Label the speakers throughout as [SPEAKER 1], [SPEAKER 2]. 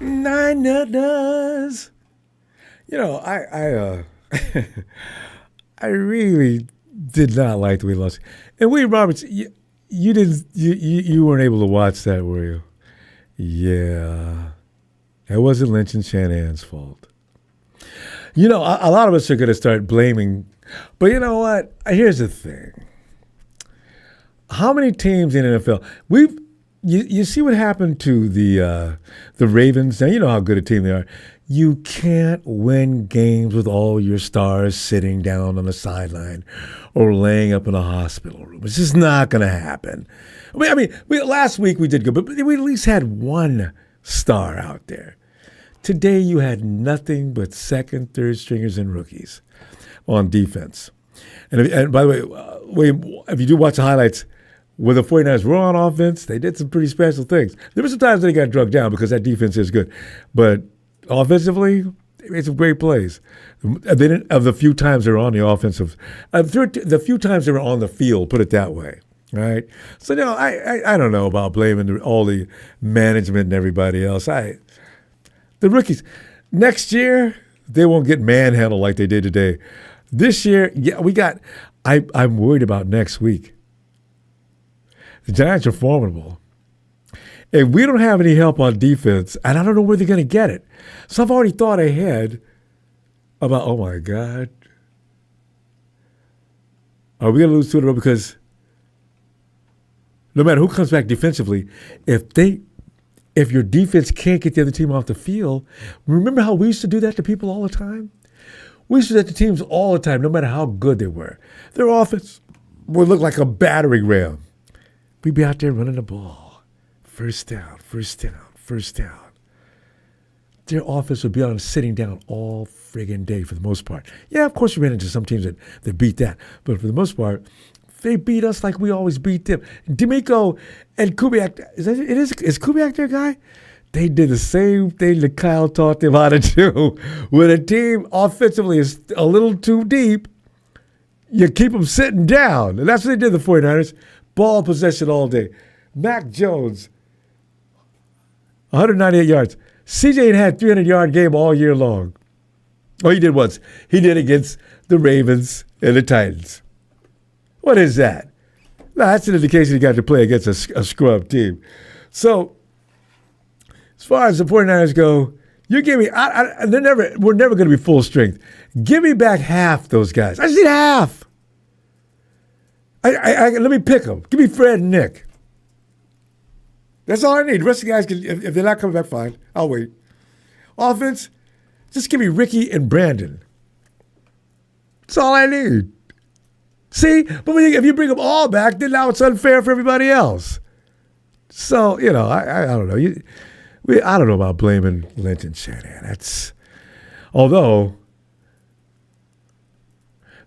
[SPEAKER 1] Nine does. I really did not like the way we lost. And William Roberts, you didn't, you weren't able to watch that, were you? Yeah, that wasn't Lynch and Shanahan's fault. A lot of us are going to start blaming, but you know what? Here's the thing: how many teams in the NFL you see what happened to the Ravens? Now you know how good a team they are. You can't win games with all your stars sitting down on the sideline or laying up in a hospital room. It's just not going to happen. Last week we did good, but we at least had one star out there. Today you had nothing but second, third stringers and rookies on defense. And by the way, if you do watch the highlights, when the 49ers were on offense, they did some pretty special things. There were some times they got drugged down because that defense is good. But offensively, they made some great plays. Of the few times they were on the offensive, the few times they were on the field, put it that way. Right? So, I don't know about blaming all the management and everybody else. The rookies, next year, they won't get manhandled like they did today. This year, I'm worried about next week. The Giants are formidable. If we don't have any help on defense, and I don't know where they're going to get it. So I've already thought ahead about, oh my God, are we going to lose 2 in a row? Because no matter who comes back defensively, if your defense can't get the other team off the field, remember how we used to do that to people all the time? We used to do that to teams all the time, no matter how good they were. Their offense would look like a battering ram. We'd be out there running the ball. First down, first down, first down. Their offense would be on sitting down all friggin' day for the most part. Yeah, of course we ran into some teams that beat that. But for the most part, they beat us like we always beat them. D'Amico and Kubiak, is Kubiak their guy? They did the same thing that Kyle taught them how to do. When a team offensively is a little too deep, you keep them sitting down. And that's what they did, the 49ers. Ball possession all day. Mac Jones, 198 yards. CJ had 300-yard game all year long. Oh, he did once. He did against the Ravens and the Titans. What is that? No, that's an indication he got to play against a scrub team. So, as far as the 49ers go, you give me, we're never going to be full strength. Give me back half those guys. I just need half. Let me pick them. Give me Fred and Nick. That's all I need. The rest of the guys, if they're not coming back, fine. I'll wait. Offense, just give me Ricky and Brandon. That's all I need. See? But if you bring them all back, then now it's unfair for everybody else. So, I don't know. I don't know about blaming Lynch and Shanahan. Although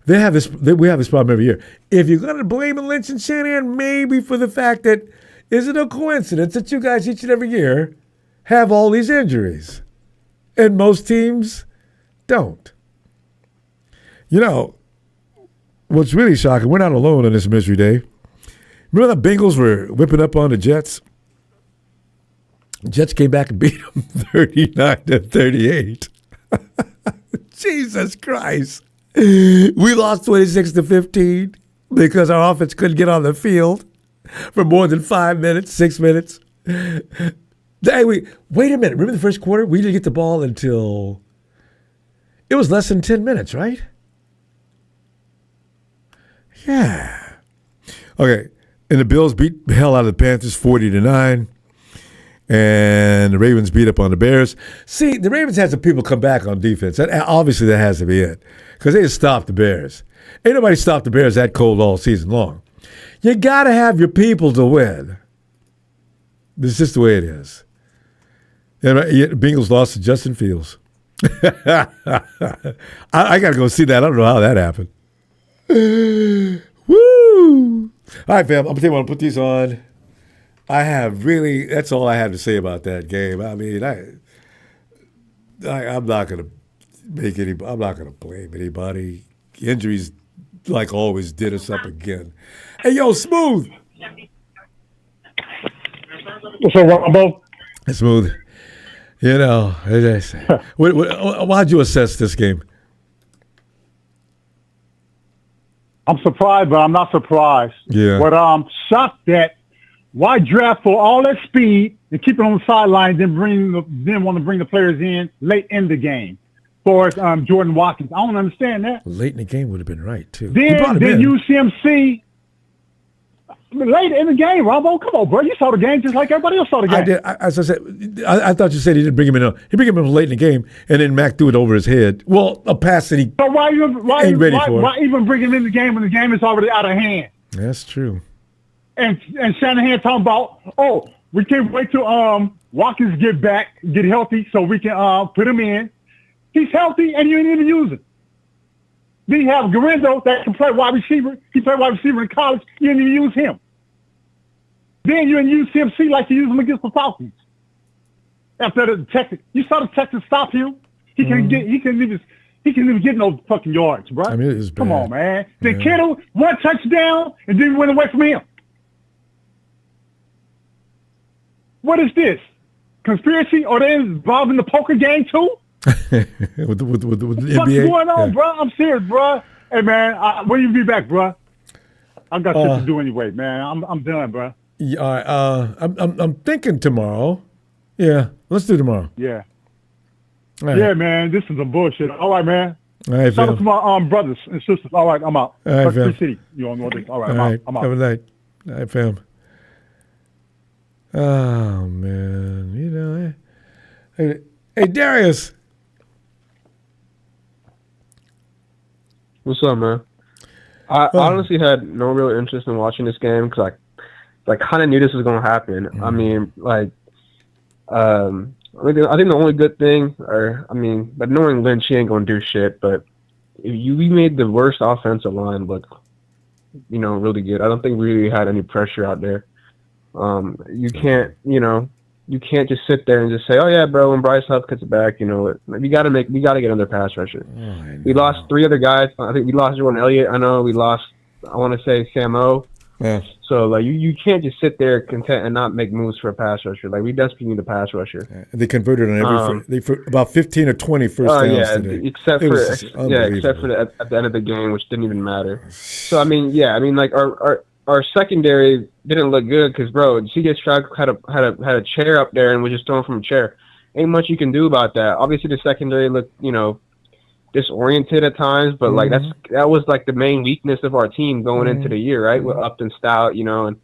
[SPEAKER 1] we have this problem every year. If you're going to blame Lynch and Shanahan, maybe for the fact that, is it a coincidence that you guys each and every year have all these injuries? And most teams don't. What's really shocking, we're not alone on this misery day. Remember the Bengals were whipping up on the Jets? Jets came back and beat them 39-38. Jesus Christ. We lost 26-15 because our offense couldn't get on the field for more than 5 minutes, 6 minutes. Hey, wait a minute. Remember the first quarter? We didn't get the ball until it was less than 10 minutes, right? Yeah. Okay. And the Bills beat the hell out of the Panthers 40-9. And the Ravens beat up on the Bears. See, the Ravens had some people come back on defense. Obviously, that has to be it. Because they just stopped the Bears. Ain't nobody stopped the Bears that cold all season long. You got to have your people to win. This is just the way it is. And the Bengals lost to Justin Fields. I got to go see that. I don't know how that happened. Woo! All right, fam. I'm going to tell you what, I'll put these on. That's all I have to say about that game. I mean, I'm not going to I'm not going to blame anybody. Injuries, like always, did us up again. Hey, yo, Smooth.
[SPEAKER 2] What's up, Ronbo?
[SPEAKER 1] Smooth. You know, it is. How'd you assess this game?
[SPEAKER 2] I'm surprised, but I'm not surprised.
[SPEAKER 1] Yeah.
[SPEAKER 2] But I'm shocked that why draft for all that speed and keep it on the sidelines, then want to bring the players in late in the game. For Jordan Watkins, I don't understand that.
[SPEAKER 1] Late in the game would have been right too.
[SPEAKER 2] Then UCMC late in the game, Ronbo. Come on, bro. You saw the game just like everybody else saw the game.
[SPEAKER 1] I did. As I said, I thought you said he didn't bring him in. He bring him in late in the game, and then Mack threw it over his head. Well, a pass that he
[SPEAKER 2] so why even bring him in the game when the game is already out of hand?
[SPEAKER 1] That's true.
[SPEAKER 2] And Shanahan talking about, we can't wait till Watkins get healthy so we can put him in. He's healthy and you ain't even use him. Then you have Garendo that can play wide receiver. He played wide receiver in college. You didn't even use him. Then you didn't use CMC like you used him against the Falcons. After the Texans, you saw the Texans stop him. He couldn't even get no fucking yards, bro.
[SPEAKER 1] I mean, it was bad.
[SPEAKER 2] Come on, man. Then Kittle, one touchdown, and then went away from him. What is this? Conspiracy? Are they involved in the poker game too?
[SPEAKER 1] with the NBA?
[SPEAKER 2] What's going on, bro? I'm serious, bro. Hey, man, when you be back, bro? I got shit to do anyway, man. I'm done, bro.
[SPEAKER 1] Yeah, I'm thinking tomorrow. Yeah, let's do tomorrow.
[SPEAKER 2] Yeah.
[SPEAKER 1] Right.
[SPEAKER 2] Yeah, man. This is some bullshit. All right, man.
[SPEAKER 1] All right,
[SPEAKER 2] shout out to my brothers and sisters. All right, I'm out.
[SPEAKER 1] All right, fam.
[SPEAKER 2] City. You on Nordic? All right, I'm out.
[SPEAKER 1] Have a night. All right, fam. Oh man, you know. Hey, Darius.
[SPEAKER 3] What's up, man? I honestly had no real interest in watching this game because I kind of knew this was going to happen. I mean, I think the only good thing, but knowing Lynch, he ain't going to do shit. But we made the worst offensive line look, really good. I don't think we really had any pressure out there. You can't just sit there and just say, "Oh yeah, bro, when Bryce Huff gets back, we got to get under pass rusher." We lost 3 other guys. I think we lost Jordan Elliott. I know we lost. I want to say Sam O.
[SPEAKER 1] Yeah.
[SPEAKER 3] So you can't just sit there content and not make moves for a pass rusher. Like, we desperately need a pass rusher.
[SPEAKER 1] Yeah. They converted on about 15 or 20 first downs today.
[SPEAKER 3] Except for at the end of the game, which didn't even matter. So our secondary didn't look good because, bro, C.J. Stroud had a chair up there and was just throwing from a chair. Ain't much you can do about that. Obviously, the secondary looked, disoriented at times, but that was like the main weakness of our team going into the year, right? With Upton Stout, and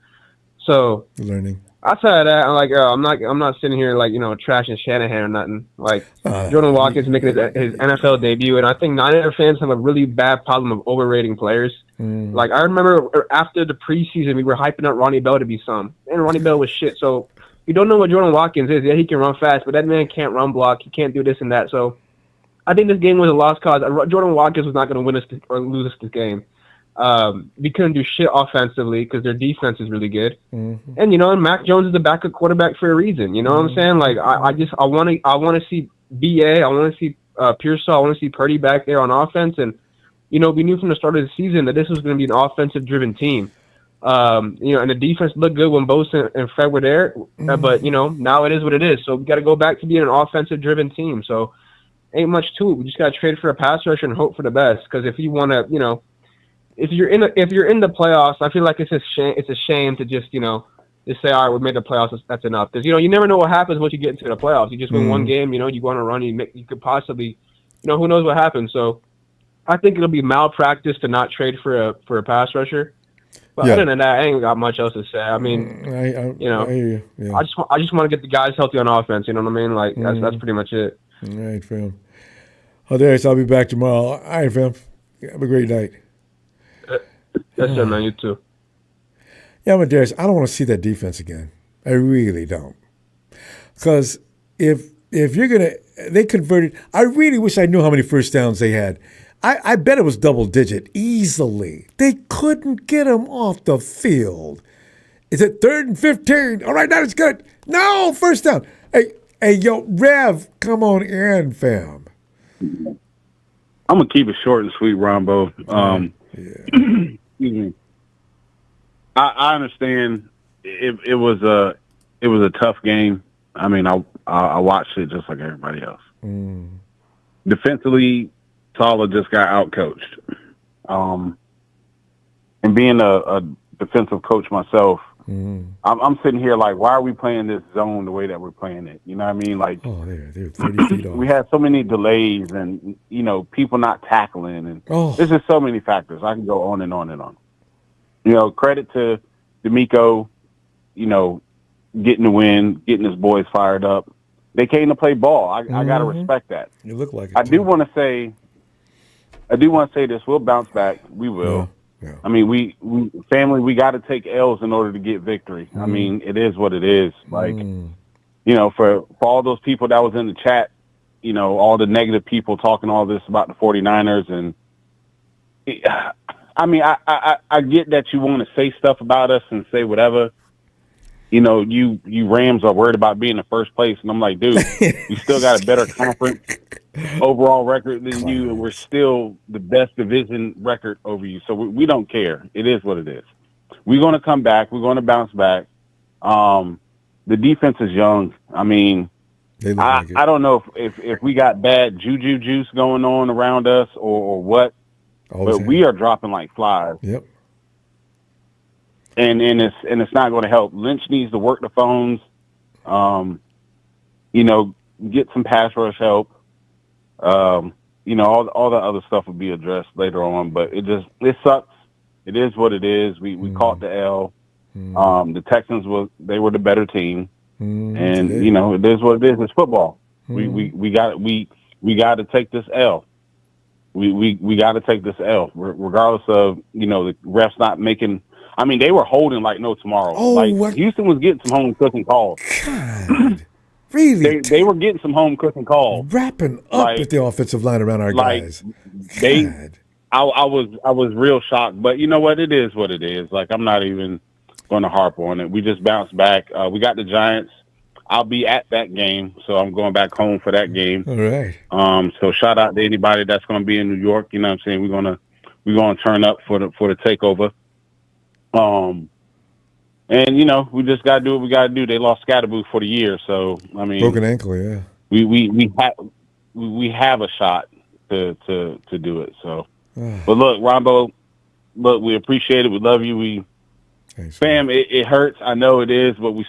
[SPEAKER 3] so
[SPEAKER 1] learning.
[SPEAKER 3] Outside of that, I'm like, I'm not sitting here like trashing Shanahan or nothing. Like, Jordan Watkins making his NFL debut, and I think Niner fans have a really bad problem of overrating players. Like, I remember after the preseason, we were hyping up Ronnie Bell to be some, and Ronnie Bell was shit. So you don't know what Jordan Watkins is. Yeah, he can run fast, but that man can't run block. He can't do this and that. So I think this game was a lost cause. Jordan Watkins was not going to win us or lose us this game. We couldn't do shit offensively because their defense is really good. And Mac Jones is the backup quarterback for a reason. You know what I'm saying? Like, I want to see BA. I want to see Pearsall. I want to see Purdy back there on offense. And we knew from the start of the season that this was going to be an offensive-driven team. And the defense looked good when Bosa and Fred were there. But now it is what it is. So we got to go back to being an offensive-driven team. So ain't much to it. We just got to trade for a pass rusher and hope for the best. Because if you want to, if you're in the playoffs, I feel like it's a shame to just say, all right, we made the playoffs, that's enough. Because you never know what happens once you get into the playoffs. You just win one game, you go on a run, you could possibly, who knows what happens. So I think it'll be malpractice to not trade for a pass rusher. But other than that, I ain't got much else to say. I mean, I hear you. Yeah. I just want to get the guys healthy on offense. You know what I mean? Like that's pretty much it.
[SPEAKER 1] All right, fam. Darius, I'll be back tomorrow. All right, fam. Have a great night.
[SPEAKER 3] Yes, sir, man. You too.
[SPEAKER 1] Yeah, but Darius, I don't want to see that defense again. I really don't. Because if you're going to – they converted – I really wish I knew how many first downs they had. I bet it was double-digit easily. They couldn't get them off the field. Is it 3rd and 15? All right, that is good. No, first down. Hey, yo, Rev, come on in, fam.
[SPEAKER 4] I'm going to keep it short and sweet, Ronbo. Excuse me. I understand it was a tough game. I mean, I watched it just like everybody else. Defensively, Saleh just got outcoached. And being a defensive coach myself, I'm sitting here like, why are we playing this zone the way that we're playing it? You know what I mean? Like,
[SPEAKER 1] they're 30 feet off.
[SPEAKER 4] We had so many delays and, people not tackling. And there's just so many factors. I can go on and on and on. Credit to D'Amico, getting the win, getting his boys fired up. They came to play ball. I got to respect that.
[SPEAKER 1] You look like it.
[SPEAKER 4] I do want to say this. We'll bounce back. We will.
[SPEAKER 1] Yeah.
[SPEAKER 4] I mean, we family, we got to take L's in order to get victory. I mean, it is what it is. Like, for all those people that was in the chat, all the negative people talking all this about the 49ers. And I mean, I get that you want to say stuff about us and say whatever. You Rams are worried about being in first place. And I'm like, dude, we still got a better conference overall record than you, and we're still the best division record over you. So we don't care. It is what it is. We're going to come back. We're going to bounce back. The defense is young. I mean, I don't know if we got bad juju juice going on around us or what, but we are dropping like flies.
[SPEAKER 1] Yep.
[SPEAKER 4] And it's not going to help. Lynch needs to work the phones. Get some pass rush help. All the other stuff will be addressed later on, but it sucks. It is what it is. We caught the L. The Texans they were the better team, and it is what it is. It's football. We got to take this L. We got to take this L, regardless of the refs not making. I mean, they were holding like no tomorrow. Houston was getting some home cooking calls.
[SPEAKER 1] God. Really?
[SPEAKER 4] They were getting some home cooking calls.
[SPEAKER 1] Wrapping up with the offensive line around our guys.
[SPEAKER 4] I was real shocked. But you know what? It is what it is. Like, I'm not even going to harp on it. We just bounced back. We got the Giants. I'll be at that game, so I'm going back home for that game.
[SPEAKER 1] All right.
[SPEAKER 4] So shout out to anybody that's going to be in New York. You know what I'm saying? We're gonna turn up for the takeover. And we just gotta do what we gotta do. They lost Scatterboo for the year, so I mean,
[SPEAKER 1] broken ankle, yeah.
[SPEAKER 4] We have a shot to do it. So, but look, Ronbo, we appreciate it. We love you.
[SPEAKER 1] Thanks,
[SPEAKER 4] fam. It hurts. I know it is, but we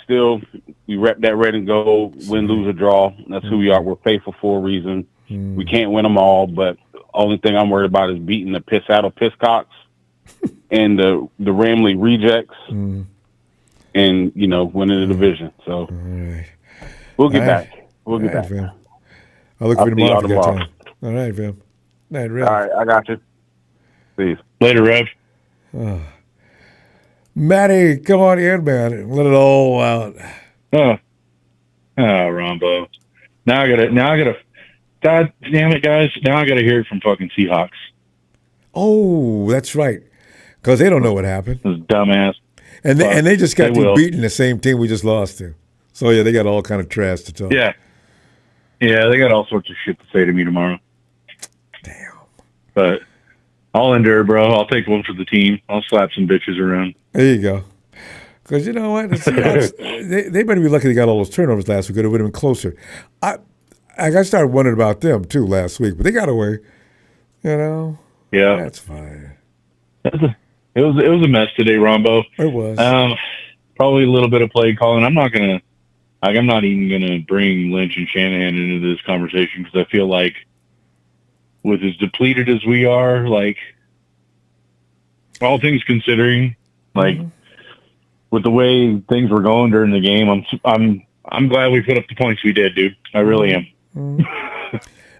[SPEAKER 4] rep that red and gold, win, lose, or draw. That's who we are. We're faithful for a reason. We can't win them all, but the only thing I'm worried about is beating the piss out of Pisscocks and the Ramley rejects. And, winning the division. So we'll get back. We'll get back.
[SPEAKER 1] Fam. I'll look for you tomorrow if you got time. All right, fam. Night, Rev.
[SPEAKER 4] All right, I got you. Peace.
[SPEAKER 5] Later, Rev.
[SPEAKER 1] Matty, come on in, man. Let it all out.
[SPEAKER 5] Ronbo. Now I gotta. God damn it, guys! Now I gotta hear it from fucking Seahawks.
[SPEAKER 1] Oh, that's right. Because they don't know what happened.
[SPEAKER 5] This dumbass.
[SPEAKER 1] And they just got beating the same team we just lost to. So, yeah, they got all kind of trash to talk.
[SPEAKER 5] Yeah, they got all sorts of shit to say to me tomorrow.
[SPEAKER 1] Damn.
[SPEAKER 5] But I'll endure, bro. I'll take one for the team. I'll slap some bitches around.
[SPEAKER 1] There you go. Because you know what? They better be lucky they got all those turnovers last week. It would have been closer. I started wondering about them, too, last week. But they got away.
[SPEAKER 5] Yeah.
[SPEAKER 1] That's fine.
[SPEAKER 5] It was a mess today, Ronbo.
[SPEAKER 1] It was.
[SPEAKER 5] Probably a little bit of play calling. I'm not even gonna bring Lynch and Shanahan into this conversation because I feel like with as depleted as we are, like all things considering, like with the way things were going during the game, I'm glad we put up the points we did, dude. I really am.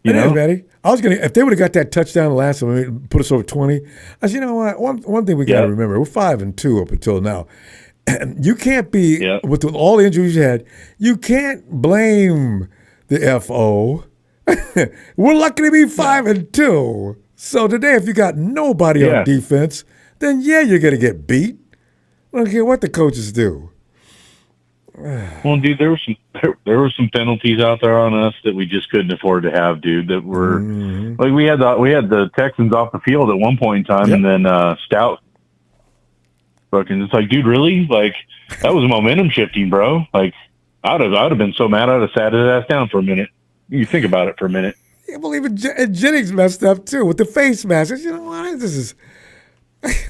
[SPEAKER 1] You know, Betty. I was if they would have got that touchdown last time, put us over 20. I said, you know what? One thing we got to remember: we're 5-2 up until now. You can't be with all the injuries you had. You can't blame the FO. We're lucky to be 5-2. So today, if you got nobody on defense, then you're gonna get beat. I don't care what the coaches do.
[SPEAKER 5] Well, dude, there were some penalties out there on us that we just couldn't afford to have, dude. That were like we had the Texans off the field at one point in time, and then Stout. Fucking, it's like, dude, really? Like that was momentum shifting, bro. Like I'd have been so mad I'd have sat his ass down for a minute. You think about it for a minute.
[SPEAKER 1] I can't believe it. And Jennings messed up too with the face mask. You know what? This is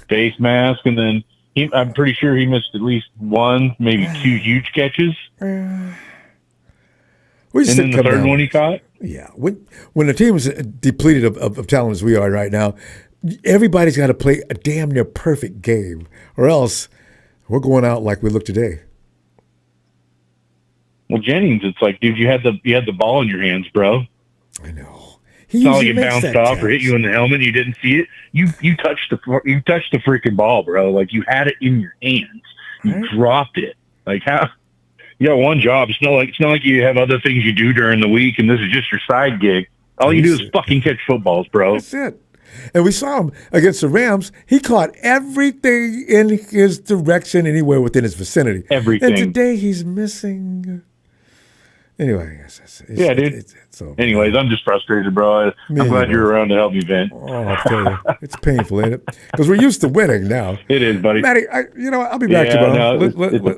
[SPEAKER 5] Face mask, and then I'm pretty sure he missed at least one, maybe two huge catches.
[SPEAKER 1] we
[SPEAKER 5] And
[SPEAKER 1] just
[SPEAKER 5] then the third one he caught.
[SPEAKER 1] Yeah, when the team is depleted of talent as we are right now, everybody's got to play a damn near perfect game, or else we're going out like we look today.
[SPEAKER 5] Well, Jennings, it's like, dude, you had the ball in your hands, bro.
[SPEAKER 1] I know.
[SPEAKER 5] It's not like it bounced off or hit you in the helmet. And you didn't see it. You touched the freaking ball, bro. Like you had it in your hands. You dropped it. Like how? You got one job. It's not like you have other things you do during the week, and this is just your side gig. All you do is fucking catch footballs, bro.
[SPEAKER 1] That's it. And we saw him against the Rams. He caught everything in his direction, anywhere within his vicinity.
[SPEAKER 5] Everything.
[SPEAKER 1] And today he's missing. Anyway,
[SPEAKER 5] yeah, dude. Anyways, I'm just frustrated, bro. I'm glad you're around to help me vent.
[SPEAKER 1] Oh, I'll tell you, it's painful, ain't it? Because we're used to winning now.
[SPEAKER 5] It is, buddy.
[SPEAKER 1] Matty, I'll be back tomorrow.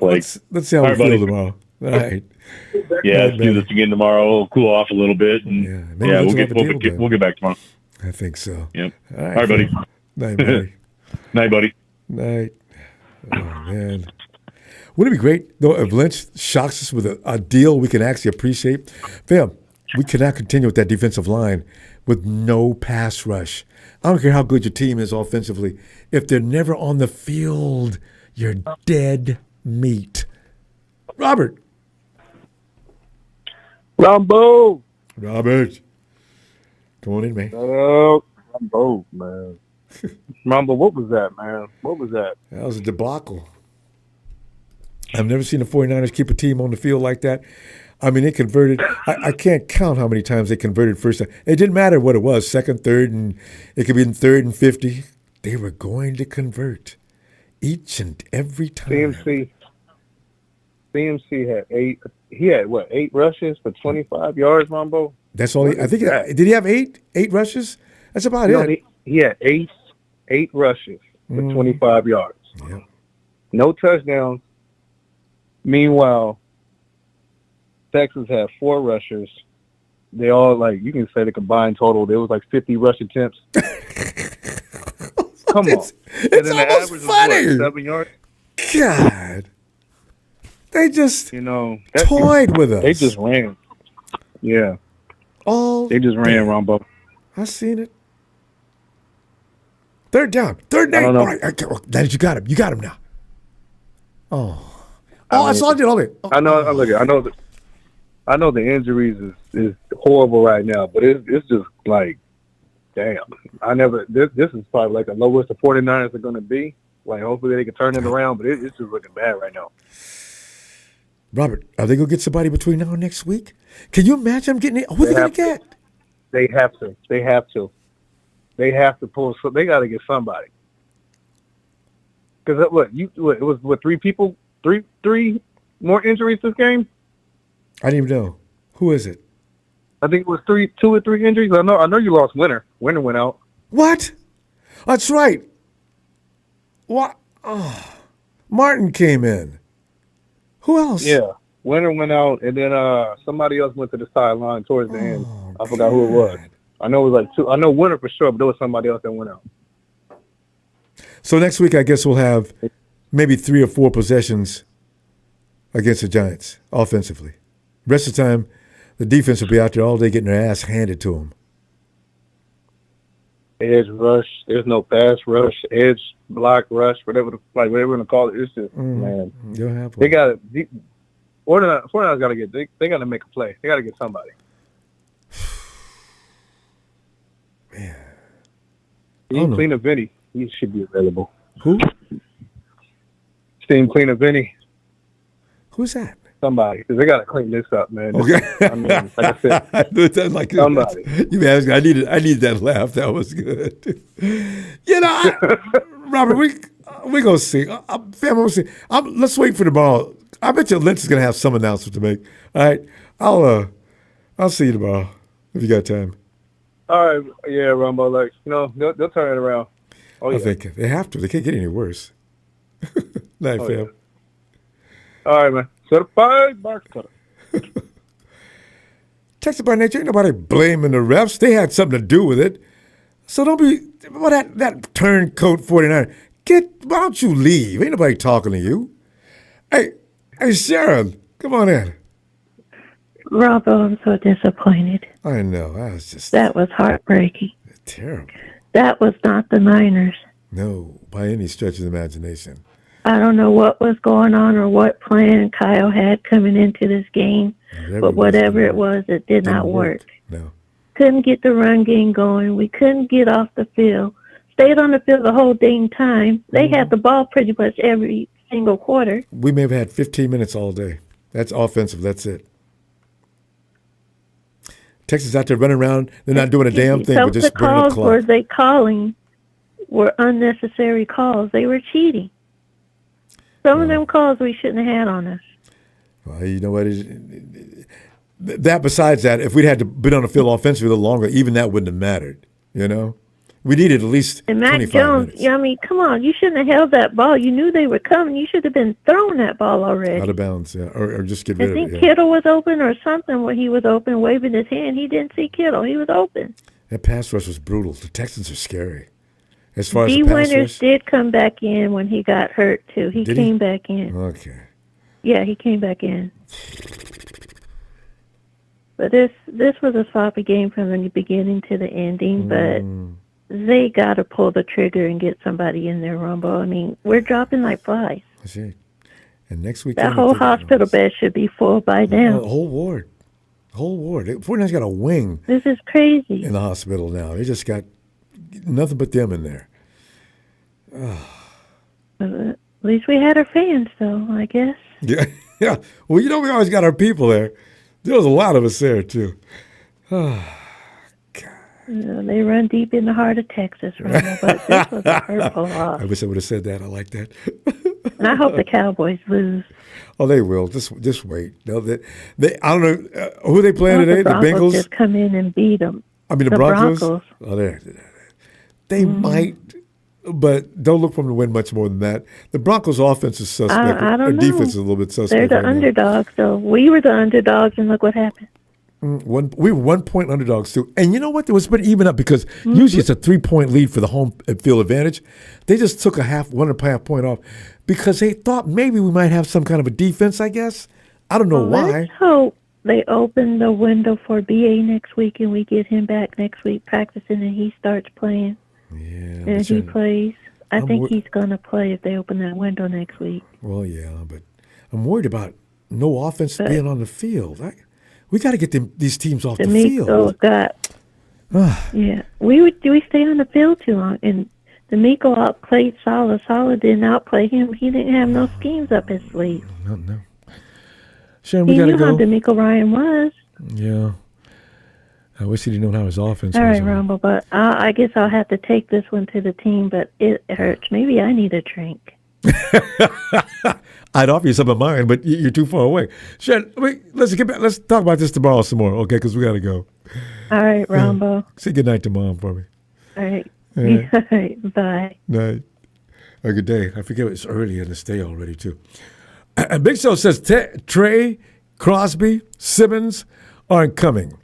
[SPEAKER 1] Let's see how we feel tomorrow. All right.
[SPEAKER 5] Yeah, let's do this again tomorrow. We'll cool off a little bit, and we'll get back tomorrow.
[SPEAKER 1] I think so.
[SPEAKER 5] Yep. All right, buddy.
[SPEAKER 1] Night, buddy.
[SPEAKER 5] Night, buddy.
[SPEAKER 1] Night. Oh man. Wouldn't it be great, though, if Lynch shocks us with a deal we can actually appreciate? Fam, we cannot continue with that defensive line with no pass rush. I don't care how good your team is offensively. If they're never on the field, you're dead meat. Robert.
[SPEAKER 6] Ronbo.
[SPEAKER 1] Robert. Come on in, man.
[SPEAKER 6] Ronbo, man. Ronbo, what was that, man? What was that?
[SPEAKER 1] That was a debacle. I've never seen the 49ers keep a team on the field like that. I mean, they converted. I can't count how many times they converted first time. It didn't matter what it was, second, third, and it could be in 3rd and 50. They were going to convert each and every time.
[SPEAKER 6] CMC had 8. He had, 8 rushes for 25 yards, Ronbo?
[SPEAKER 1] That's all. I think. Did he have 8 rushes? That's about it.
[SPEAKER 6] He had 8 rushes for 25 yards.
[SPEAKER 1] Yeah.
[SPEAKER 6] No touchdowns. Meanwhile, Texans had 4 rushers. They all, you can say the combined total, there was 50 rush attempts. Come on.
[SPEAKER 1] It's almost funny.
[SPEAKER 6] Was 7 yards?
[SPEAKER 1] God. They just toyed with us.
[SPEAKER 6] They just ran. Yeah. They just ran, Ronbo.
[SPEAKER 1] I seen it. 3rd down. 3rd down. All right. Now that you got him. You got him now. That's all I did.
[SPEAKER 6] I know the injuries is horrible right now, but it's just damn. This is probably the lowest the 49ers are going to be. Hopefully they can turn it around, but it's just looking bad right now.
[SPEAKER 1] Robert, are they going to get somebody between now and next week? Can you imagine them getting it? Who are they going to get?
[SPEAKER 6] They have to. They have to pull. So they got to get somebody. Because it was 3 people, 3 more injuries this game.
[SPEAKER 1] I didn't even know. Who is it?
[SPEAKER 6] I think it was 2 or 3 injuries. I know you lost Winter. Winter went out.
[SPEAKER 1] What? That's right. What? Oh. Martin came in. Who else?
[SPEAKER 6] Yeah. Winter went out, and then somebody else went to the sideline towards the end. I forgot who it was. I know it was 2. I know Winter for sure, but there was somebody else that went out.
[SPEAKER 1] So next week, I guess we'll have maybe 3 or 4 possessions against the Giants offensively. Rest of the time, the defense will be out there all day getting their ass handed to them.
[SPEAKER 6] Edge rush. There's no pass rush. Edge block rush. Whatever we're gonna call it. It's just man.
[SPEAKER 1] You'll have one.
[SPEAKER 6] They got to. 49ers got to get. They got to make a play. They got to get somebody.
[SPEAKER 1] Man.
[SPEAKER 6] Steam Cleaner Vinny. He should be available.
[SPEAKER 1] Who?
[SPEAKER 6] Steam Cleaner Vinny.
[SPEAKER 1] Who's that?
[SPEAKER 6] Somebody, because they got to clean this up, man.
[SPEAKER 1] Okay.
[SPEAKER 6] I mean, like I said, somebody.
[SPEAKER 1] I needed that laugh. That was good. Robert, we gonna see. Family, see. Let's wait for tomorrow. I bet you Lynch is gonna have some announcement to make. All right, I'll see you tomorrow if you got time.
[SPEAKER 6] All right, yeah, Ronbo. They'll turn it around.
[SPEAKER 1] I think they have to. They can't get any worse. Night, fam.
[SPEAKER 6] Yeah. All right, man. Certified box cutter.
[SPEAKER 1] Texas by nature, ain't nobody blaming the refs. They had something to do with it. So don't be, well, that turncoat 49. Why don't you leave? Ain't nobody talking to you. Hey, Sharon, come on in.
[SPEAKER 7] Ronbo, I'm so disappointed.
[SPEAKER 1] I know.
[SPEAKER 7] That was heartbreaking.
[SPEAKER 1] Terrible.
[SPEAKER 7] That was not the Niners.
[SPEAKER 1] No, by any stretch of the imagination.
[SPEAKER 7] I don't know what was going on or what plan Kyle had coming into this game, but whatever it was, it did not work.
[SPEAKER 1] No.
[SPEAKER 7] Couldn't get the run game going. We couldn't get off the field. Stayed on the field the whole dang time. They had the ball pretty much every single quarter.
[SPEAKER 1] We may have had 15 minutes all day. That's offensive. That's it. Texas out there running around. They're not doing a damn thing, but just burning the clock.
[SPEAKER 7] Some of the calls were they calling were unnecessary calls. They were cheating. Some of them calls we shouldn't have had on us.
[SPEAKER 1] Well, you know what? Besides that, if we'd had to been on the field offensively a little longer, even that wouldn't have mattered. You know? We needed at least
[SPEAKER 7] and Mac
[SPEAKER 1] 25
[SPEAKER 7] Jones,
[SPEAKER 1] minutes.
[SPEAKER 7] I mean, come on. You shouldn't have held that ball. You knew they were coming. You should have been throwing that ball already.
[SPEAKER 1] Out of bounds, yeah. Or just get rid of it.
[SPEAKER 7] I think Kittle was open or something when he was open, waving his hand. He didn't see Kittle. He was open.
[SPEAKER 1] That pass rush was brutal. The Texans are scary. As far as
[SPEAKER 7] D.
[SPEAKER 1] the pass
[SPEAKER 7] Winters
[SPEAKER 1] rush?
[SPEAKER 7] did come back in when he got hurt, too. He came back in.
[SPEAKER 1] Okay.
[SPEAKER 7] Yeah, he came back in. But this was a sloppy game from the beginning to the ending, but they got to pull the trigger and get somebody in there, Ronbo. I mean, we're dropping like flies.
[SPEAKER 1] I see. And next week...
[SPEAKER 7] That whole hospital bed should be full by now.
[SPEAKER 1] The whole ward. 49's got a wing.
[SPEAKER 7] This is crazy.
[SPEAKER 1] In the hospital now. They just got nothing but them in there.
[SPEAKER 7] At least we had our fans, though, I guess.
[SPEAKER 1] Yeah. Well, we always got our people there. There was a lot of us there, too.
[SPEAKER 7] God. They run deep in the heart of Texas, Ronald, but this was a hurtful loss.
[SPEAKER 1] I wish I would have said that. I like that.
[SPEAKER 7] And I hope the Cowboys lose.
[SPEAKER 1] Oh, they will. Just wait. I don't know who are they playing today. The Bengals
[SPEAKER 7] just come in and beat them.
[SPEAKER 1] I mean the Broncos. Oh, they might, but don't look for them to win much more than that. The Broncos' offense is suspect.
[SPEAKER 7] I don't know.
[SPEAKER 1] Their defense is a little bit suspect.
[SPEAKER 7] They're the underdogs, so we were the underdogs, and look what happened.
[SPEAKER 1] We were 1 point underdogs too, and you know what? It was pretty even up because usually it's a 3-point lead for the home field advantage. They just took a 1.5 point off because they thought maybe we might have some kind of a defense. I guess I don't know why.
[SPEAKER 7] Let's hope they open the window for BA next week, and we get him back next week practicing, and he starts playing.
[SPEAKER 1] Yeah,
[SPEAKER 7] and he plays. I think he's going to play if they open that window next week.
[SPEAKER 1] Well, yeah, but I'm worried about no offense being on the field. We got to get these teams off the field.
[SPEAKER 7] Yeah, we stay on the field too long, and D'Amico outplayed Saleh. Saleh didn't outplay him. He didn't have no schemes up his sleeve.
[SPEAKER 1] No. Sharon, we got to go.
[SPEAKER 7] He knew how D'Amico Ryan was.
[SPEAKER 1] Yeah. I wish he didn't know how his offense was.
[SPEAKER 7] All right, Ronbo, but I guess I'll have to take this one to the team, but it hurts. Maybe I need a drink.
[SPEAKER 1] I'd offer you some of mine, but you're too far away. Sharon, let's get back. Let's talk about this tomorrow some more, okay? Because we got to go.
[SPEAKER 7] All right, Ronbo.
[SPEAKER 1] Say good night to Mom for me.
[SPEAKER 7] All right. All right. Bye.
[SPEAKER 1] Night. A good day. I forget it's early in this day already, too. And Big Show says Trey, Crosby, Simmons aren't coming.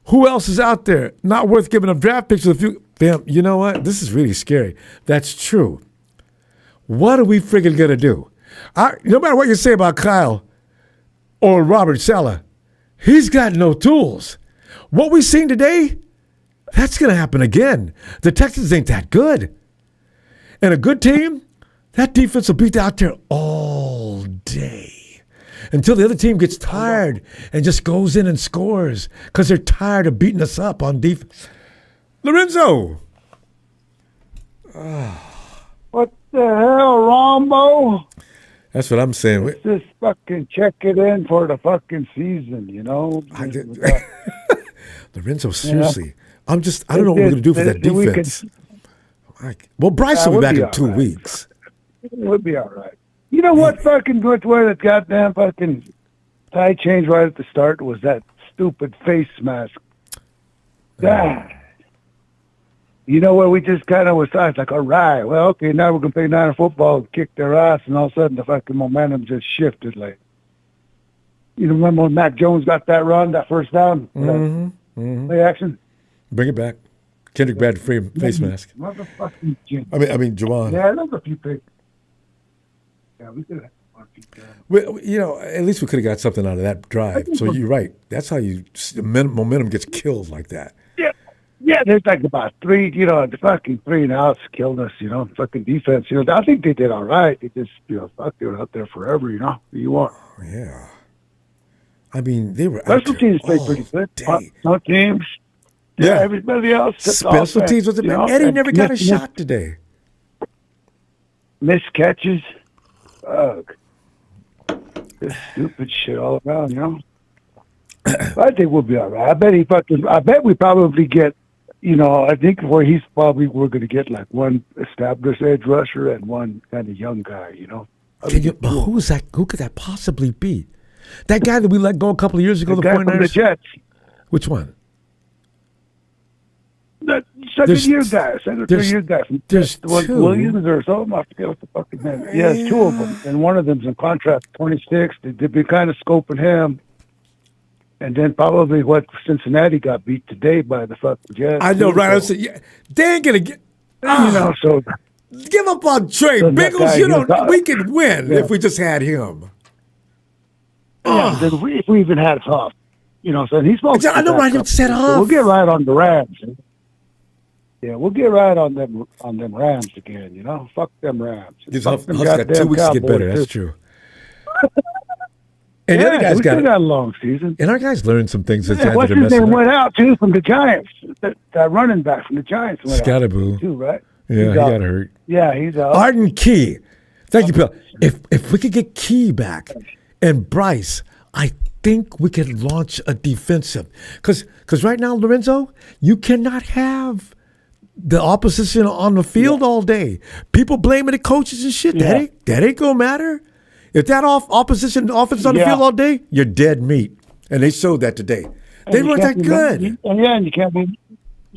[SPEAKER 1] Who else is out there? Not worth giving up draft picks with a few. Bam, you know what? This is really scary. That's true. What are we freaking going to do? No matter what you say about Kyle or Robert Saleh, he's got no tools. What we've seen today, that's going to happen again. The Texans ain't that good. And a good team, that defense will be out there all day until the other team gets tired and just goes in and scores because they're tired of beating us up on defense. Lorenzo.
[SPEAKER 8] What the hell, Ronbo?
[SPEAKER 1] That's what I'm saying.
[SPEAKER 8] Let's just fucking check it in for the fucking season, you know?
[SPEAKER 1] Lorenzo, seriously. I don't know what we're going to do for that defense. Well, Bryce will be back in 2 weeks.
[SPEAKER 8] We'll be all right. You know what fucking where the goddamn fucking tie change right at the start was that stupid face mask. You know where we just kind of was like, all right, well, okay, now we're going to play Niner football, kick their ass, and all of a sudden the fucking momentum just shifted. Like, You remember when Mac Jones got that run, that first down? Play action?
[SPEAKER 1] Bring it back. Kendrick Bad face mask.
[SPEAKER 8] Motherfucking Jim.
[SPEAKER 1] I mean, Jawan.
[SPEAKER 8] Yeah, there's a few picks. Yeah, we could have one pick.
[SPEAKER 1] At least we could have got something out of that drive. So you're right. That's how momentum gets killed like that.
[SPEAKER 8] Yeah, there's like about the fucking 3 and outs killed us, fucking defense. I think they did all right. They just, fuck, they were out there forever, You want?
[SPEAKER 1] Yeah. I mean, they were
[SPEAKER 8] Special teams played pretty good. Some teams. Yeah, everybody else.
[SPEAKER 1] Special teams was Eddie never got a shot today.
[SPEAKER 8] Missed catches. Fuck. Just stupid shit all around, I think we'll be all right. I bet we probably get, I think we're going to get like one established edge rusher and one kind of young guy,
[SPEAKER 1] But who's that? Who could that possibly be? That guy that we let go a couple of years ago,
[SPEAKER 8] the guy from the Jets.
[SPEAKER 1] Which one?
[SPEAKER 8] The second-year guy.
[SPEAKER 1] There's two.
[SPEAKER 8] Williams or something. I forget what the fucking name is. Yeah, there's 2 of them. And one of them's in contract 26. They've been kind of scoping him. And then probably Cincinnati got beat today by the fucking Jets.
[SPEAKER 1] I know, right? I said, they ain't going to get...
[SPEAKER 8] so...
[SPEAKER 1] Give up on Trey. Bengals, we could win if we just had him.
[SPEAKER 8] Yeah, if we even had Huff. So he's supposed to...
[SPEAKER 1] I know, I said Huff.
[SPEAKER 8] So we'll get right on the Rams. Yeah, we'll get right on them Rams again, Fuck them Rams.
[SPEAKER 1] Huff's got 2 weeks to get better, that's true. And the other guys
[SPEAKER 8] got a long season.
[SPEAKER 1] And our guys learned some things.
[SPEAKER 8] What's his name went out, too, from the Giants. That running back from the Giants went
[SPEAKER 1] Scatterboo.
[SPEAKER 8] out, too, right?
[SPEAKER 1] Yeah, he got hurt.
[SPEAKER 8] Yeah, he's out.
[SPEAKER 1] Arden Key. Thank you, Bill. If we could get Key back and Bryce, I think we could launch a defensive. Because right now, Lorenzo, you cannot have the opposition on the field all day. People blaming the coaches and shit. That ain't going to matter. If that opposition offense on the field all day, you're dead meat. And they showed that today. They weren't that good.
[SPEAKER 8] And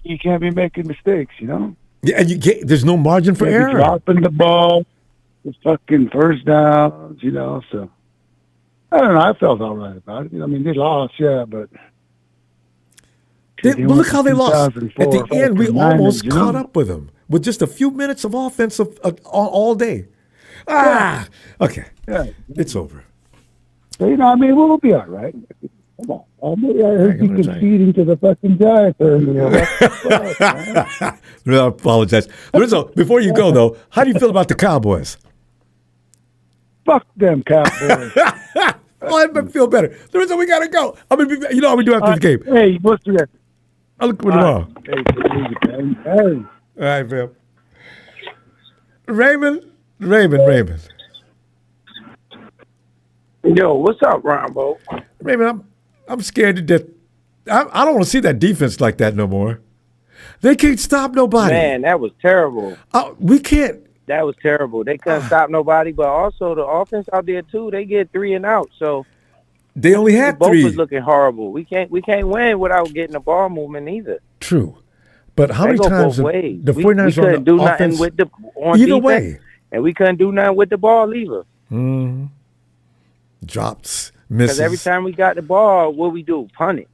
[SPEAKER 8] you can't be making mistakes,
[SPEAKER 1] Yeah, and there's no margin for error.
[SPEAKER 8] Dropping the ball, the fucking first downs, so. I don't know. I felt all right about it. I mean, they lost, but...
[SPEAKER 1] But look how they lost. At the end, we almost caught up with them with just a few minutes of offense all day. Okay. Yeah. It's over.
[SPEAKER 8] So, we'll be all right. Come on. I heard you conceding to the fucking Giants earlier.
[SPEAKER 1] No, I apologize. Lorenzo, before you go, though, how do you feel about the Cowboys?
[SPEAKER 8] Fuck them Cowboys.
[SPEAKER 1] I feel better. Lorenzo, we got to go. I'm gonna be, how we do after the game.
[SPEAKER 8] Hey, what's the record?
[SPEAKER 1] I'll look for tomorrow.
[SPEAKER 8] Hey.
[SPEAKER 1] All right, Phil. Raymond.
[SPEAKER 9] Yo, what's up, Ronbo?
[SPEAKER 1] Raymond, I'm scared to death. I don't want to see that defense like that no more. They can't stop nobody.
[SPEAKER 9] Man, that was terrible.
[SPEAKER 1] We can't.
[SPEAKER 9] That was terrible. They couldn't stop nobody, but also the offense out there too. They get 3 and out, so
[SPEAKER 1] they only had 3.
[SPEAKER 9] Both was looking horrible. We can't win without getting the ball movement either.
[SPEAKER 1] True, but how many times the 49ers
[SPEAKER 9] we couldn't do
[SPEAKER 1] offense,
[SPEAKER 9] nothing on
[SPEAKER 1] either
[SPEAKER 9] defense,
[SPEAKER 1] way,
[SPEAKER 9] and we couldn't do nothing with the ball either.
[SPEAKER 1] Drops, misses.
[SPEAKER 9] Because every time we got the ball, what we do? Punt it.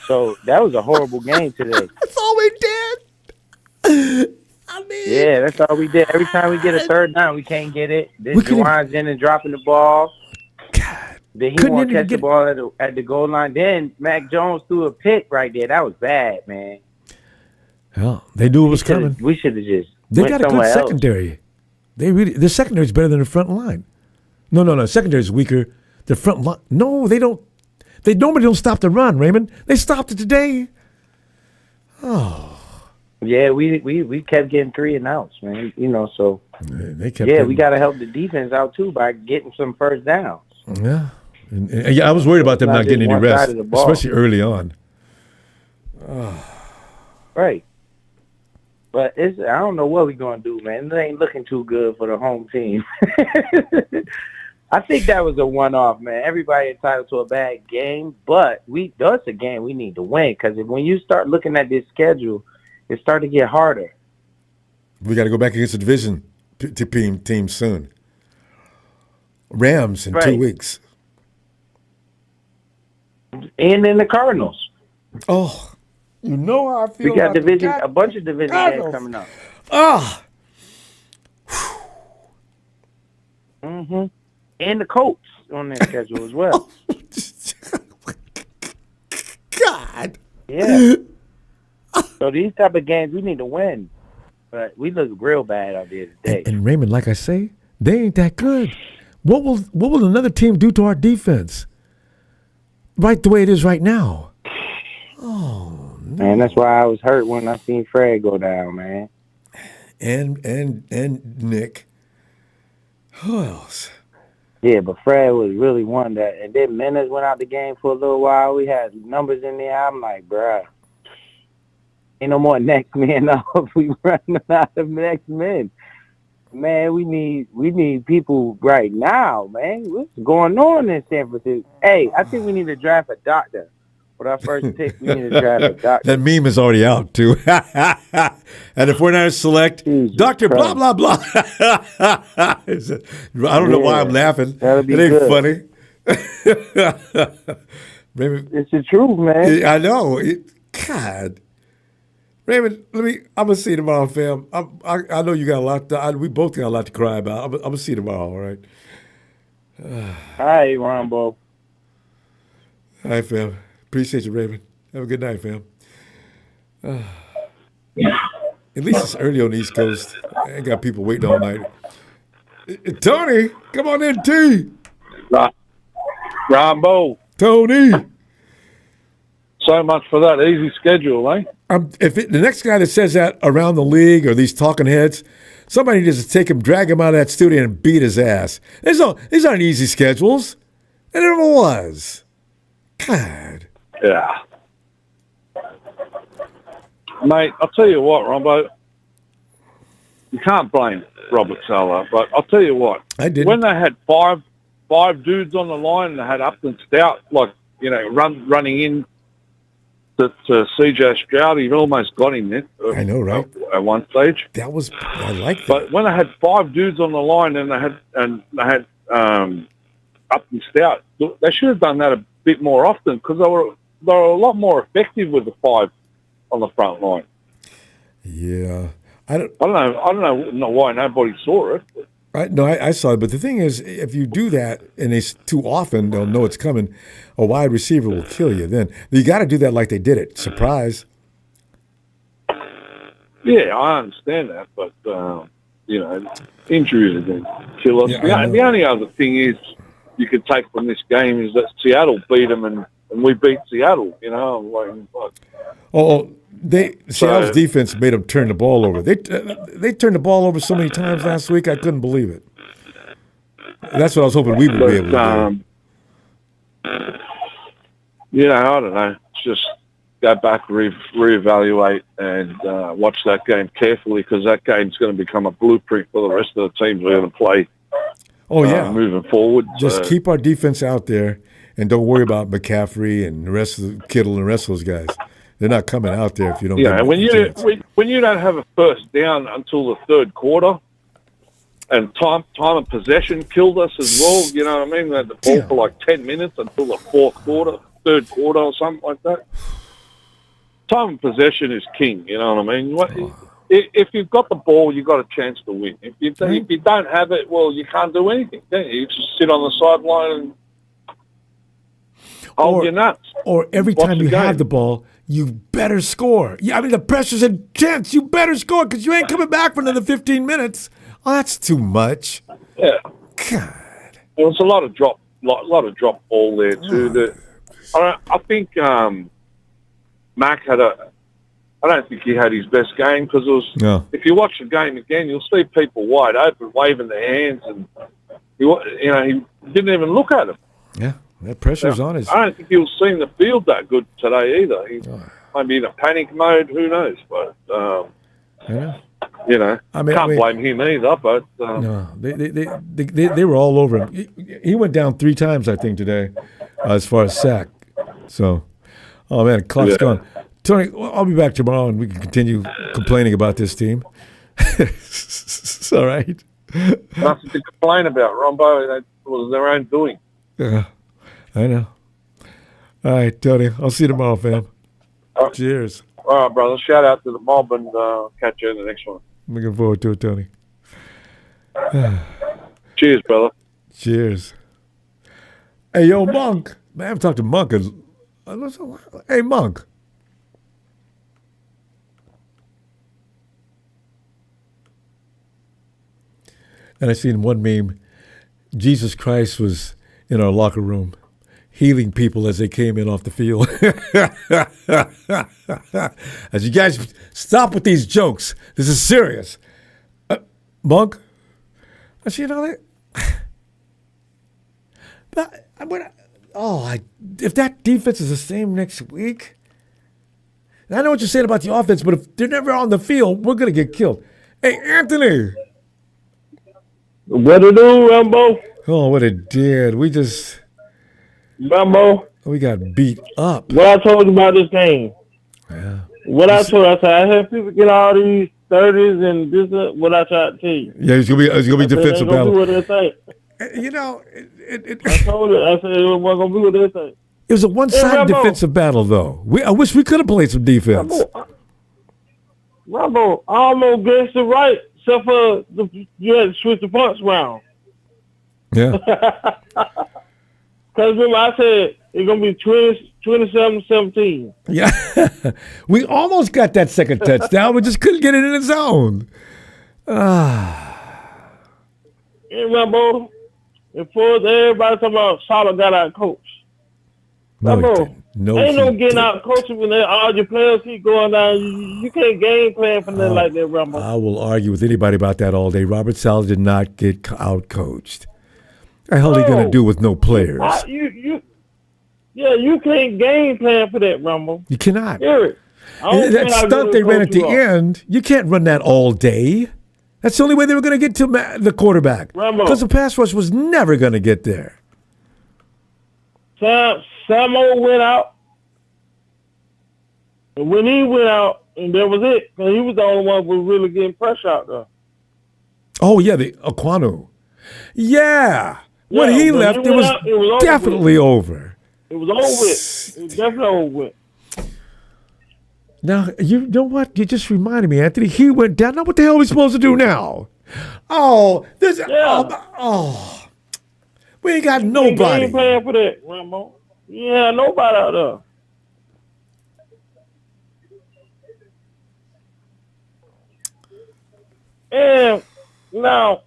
[SPEAKER 9] So that was a horrible game today.
[SPEAKER 1] That's all we did.
[SPEAKER 9] Yeah, that's all we did. Every time we get a third down, we can't get it. Then Juwan's in and dropping the ball.
[SPEAKER 1] God.
[SPEAKER 9] Then he won't catch the ball at the goal line. Then Mac Jones threw a pick right there. That was bad, man.
[SPEAKER 1] Well, they knew it was coming.
[SPEAKER 9] We should have just
[SPEAKER 1] They got a good secondary. The secondary is better than the front line. No. Secondary is weaker. The front line. No, they don't. They normally don't stop the run, Raymond. They stopped it today. Oh.
[SPEAKER 9] Yeah, we kept getting 3 and outs, man. So
[SPEAKER 1] they kept.
[SPEAKER 9] We got to help the defense out too by getting some first downs.
[SPEAKER 1] Yeah, and I was worried about them not getting any rest, especially early on.
[SPEAKER 9] Right, but I don't know what we're gonna do, man. It ain't looking too good for the home team. I think that was a one-off, man. Everybody entitled to a bad game, but that's a game we need to win because when you start looking at this schedule, it started to get harder.
[SPEAKER 1] We got to go back against the division team soon. Rams in 2 weeks.
[SPEAKER 9] And in the Cardinals.
[SPEAKER 1] Oh, you know how I feel.
[SPEAKER 9] We got
[SPEAKER 1] about
[SPEAKER 9] a bunch of division games coming up.
[SPEAKER 1] Ah.
[SPEAKER 9] And the Colts on their schedule as well.
[SPEAKER 1] God.
[SPEAKER 9] Yeah. So these type of games we need to win. But we look real bad out there today.
[SPEAKER 1] And Raymond, like I say, they ain't that good. What will another team do to our defense? Right the way it is right now. Oh no.
[SPEAKER 9] Man, that's why I was hurt when I seen Fred go down, man.
[SPEAKER 1] And Nick. Who else?
[SPEAKER 9] Yeah, but Fred was really one that, and then Menace went out the game for a little while. We had numbers in there. I'm like, bruh, ain't no more next man up. We running out of next men. Man, we need people right now, man. What's going on in San Francisco? Hey, I think we need to draft a doctor. With our first pick, we need to draft a doctor.
[SPEAKER 1] That meme is already out, too. And if we're not select,
[SPEAKER 9] Jesus
[SPEAKER 1] Dr.
[SPEAKER 9] Christ.
[SPEAKER 1] Blah, blah, blah. I don't know why I'm laughing.
[SPEAKER 9] That'll be
[SPEAKER 1] it ain't
[SPEAKER 9] good.
[SPEAKER 1] funny. Raymond,
[SPEAKER 9] It's the truth, man.
[SPEAKER 1] I know. God. Raymond, I'm going to see you tomorrow, fam. I know you got a lot. We both got a lot to cry about. I'm going to see you tomorrow, all right?
[SPEAKER 9] All right, Ronbo.
[SPEAKER 1] All right, fam. Appreciate you, Raymond. Have a good night, fam. At least it's early on the East Coast. I ain't got people waiting all night. Tony, come on in, T.
[SPEAKER 5] Ronbo.
[SPEAKER 1] Tony.
[SPEAKER 5] So much for that easy schedule, eh?
[SPEAKER 1] The next guy that says that around the league or these talking heads, somebody needs to take him, drag him out of that studio and beat his ass. These aren't easy schedules. It never was. God.
[SPEAKER 5] Yeah. Mate, I'll tell you what, Ronbo. You can't blame Robert Saleh, but I'll tell you what.
[SPEAKER 1] I did.
[SPEAKER 5] When they had five dudes on the line and they had Upton Stout, running in to CJ Stroud, he almost got him there.
[SPEAKER 1] I know, right?
[SPEAKER 5] At one stage.
[SPEAKER 1] I like that.
[SPEAKER 5] But when they had five dudes on the line and they had Upton Stout, they should have done that a bit more often because they were a lot more effective with the five on the front line.
[SPEAKER 1] Yeah,
[SPEAKER 5] I don't know why nobody saw it.
[SPEAKER 1] I saw it, but the thing is, if you do that and it's too often, they'll know it's coming. A wide receiver will kill you. Then you got to do that like they did it. Surprise.
[SPEAKER 5] Yeah, I understand that, but injuries are going to kill us.
[SPEAKER 1] Yeah,
[SPEAKER 5] the only other thing is you could take from this game is that Seattle beat them and we beat Seattle.
[SPEAKER 1] Seattle's defense made them turn the ball over. They turned the ball over so many times last week, I couldn't believe it. That's what I was hoping we would be able to do.
[SPEAKER 5] I don't know. It's just go back, reevaluate, and watch that game carefully because that game's going to become a blueprint for the rest of the teams we're going to play.
[SPEAKER 1] Oh, yeah.
[SPEAKER 5] Moving forward.
[SPEAKER 1] Just keep our defense out there and don't worry about McCaffrey and the rest of the Kittle and the rest of those guys. They're not coming out there if you don't.
[SPEAKER 5] Yeah, when you don't have a first down until the third quarter, and time of possession killed us as well. You know what I mean? They had the ball for like 10 minutes until the third quarter, or something like that. Time of possession is king. You know what I mean? If you've got the ball, you've got a chance to win. If you don't have it, well, you can't do anything. You just sit on the sideline and hold your nuts.
[SPEAKER 1] Or every time you have the ball, you better score. Yeah, I mean, the pressure's intense. You better score because you ain't coming back for another 15 minutes. Oh, that's too much.
[SPEAKER 5] Yeah.
[SPEAKER 1] God.
[SPEAKER 5] There was a lot of drop ball there too. I think Mack I don't think he had his best game because if you watch the game again, you'll see people wide open waving their hands, and he didn't even look at him.
[SPEAKER 1] Yeah, that pressure's on his.
[SPEAKER 5] I don't think he was seeing the field that good today either. He might be in a panic mode. Who knows? But can't blame him either. But
[SPEAKER 1] no, they were all over him. He went down 3 times, I think, today, as far as sack. So, oh man, the clock's gone. Tony, I'll be back tomorrow and we can continue complaining about this team. It's all right.
[SPEAKER 5] Nothing to complain about, Ronbo. That was their own doing.
[SPEAKER 1] Yeah, I know. All right, Tony. I'll see you tomorrow, fam. Cheers.
[SPEAKER 10] All right, brother. Shout out to the mob and catch you in the next one.
[SPEAKER 1] Looking forward to it, Tony.
[SPEAKER 10] Cheers, brother.
[SPEAKER 1] Cheers. Hey, yo, Monk. Man, I haven't talked to Monk. Hey, Monk. And I seen one meme. Jesus Christ was in our locker room, healing people as they came in off the field. As you guys stop with these jokes, this is serious. Monk, I see, if that defense is the same next week, and I know what you're saying about the offense, but if they're never on the field, we're gonna get killed. Hey, Anthony.
[SPEAKER 11] What to do, Ronbo?
[SPEAKER 1] Oh, what it did. We just...
[SPEAKER 11] Ronbo.
[SPEAKER 1] We got beat up.
[SPEAKER 11] What I told you about this game.
[SPEAKER 1] Yeah.
[SPEAKER 11] I said, I had people get all these 30s and this is what I tried to tell you.
[SPEAKER 1] Yeah, it's gonna be defensive battle.
[SPEAKER 11] What they think.
[SPEAKER 1] You know,
[SPEAKER 11] I told it. I said it wasn't gonna be what they think.
[SPEAKER 1] It was a one-sided defensive battle, though. I wish we could have played some defense.
[SPEAKER 11] Ronbo, almost against the right, except for you had to switch the punch round.
[SPEAKER 1] Yeah.
[SPEAKER 11] Because remember, I said it's going to be 27-17.
[SPEAKER 1] Yeah. We almost got that second touchdown. We just couldn't get it in the zone.
[SPEAKER 11] And Ronbo, before everybody talking about Saleh got out coach.
[SPEAKER 1] No,
[SPEAKER 11] ain't no getting out coaching when all your players keep going down. You can't game plan for nothing like that, Ronbo.
[SPEAKER 1] I will argue with anybody about that all day. Robert Saleh did not get out coached. What the hell are you going to do with no players?
[SPEAKER 11] You can't game plan for that, Ronbo.
[SPEAKER 1] You cannot.
[SPEAKER 11] Eric,
[SPEAKER 1] that stunt they ran at the end, you can't run that all day. That's the only way they were going to get to the quarterback. Because the pass rush was never going to get there.
[SPEAKER 11] Samo went out. And when he went out, and that was it. Because he was the only one who was really getting pressure out there.
[SPEAKER 1] Oh, yeah, the Aquanu. Yeah. When he left, it was definitely over.
[SPEAKER 11] It was over with. It was definitely over with.
[SPEAKER 1] Now, you know what? You just reminded me, Anthony. He went down. Now, what the hell are we supposed to do now? Oh, this. Oh. We ain't got nobody.
[SPEAKER 11] Ain't playing for that, Ronbo. Yeah, nobody out there. And now,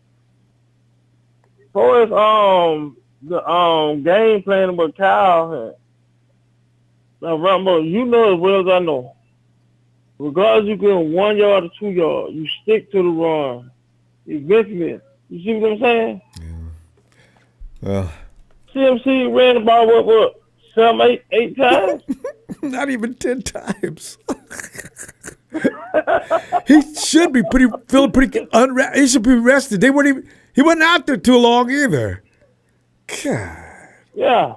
[SPEAKER 11] for the game plan with Kyle had. Now, Ronbo, you know as well as I know. Regardless you get 1 yard or 2 yards, you stick to the run. Eventually, you see what I'm saying?
[SPEAKER 1] Well,
[SPEAKER 11] CMC ran the ball what 7, 8 times?
[SPEAKER 1] Not even 10 times. He should be feeling pretty he should be rested. He wasn't out there too long either. God.
[SPEAKER 11] Yeah.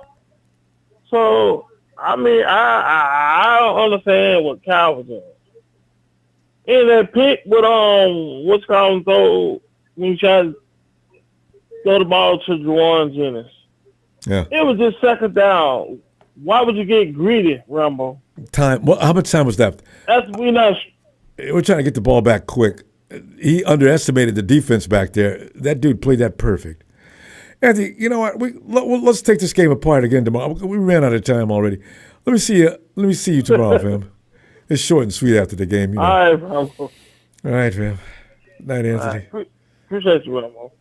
[SPEAKER 11] So I mean, I don't understand what Kyle was doing. In that pick with what's called throw when you try to throw the ball to Juwan Jennings.
[SPEAKER 1] Yeah.
[SPEAKER 11] It was just second down. Why would you get greedy, Ronbo?
[SPEAKER 1] Time. Well, how much time was left?
[SPEAKER 11] We're
[SPEAKER 1] trying to get the ball back quick. He underestimated the defense back there. That dude played that perfect. Anthony, you know what? Let's take this game apart again tomorrow. We ran out of time already. Let me see you tomorrow, fam. It's short and sweet after the game. You know.
[SPEAKER 11] All right, Ronbo.
[SPEAKER 1] All right, fam. Night, Anthony.
[SPEAKER 11] Right. Appreciate you, Ronbo.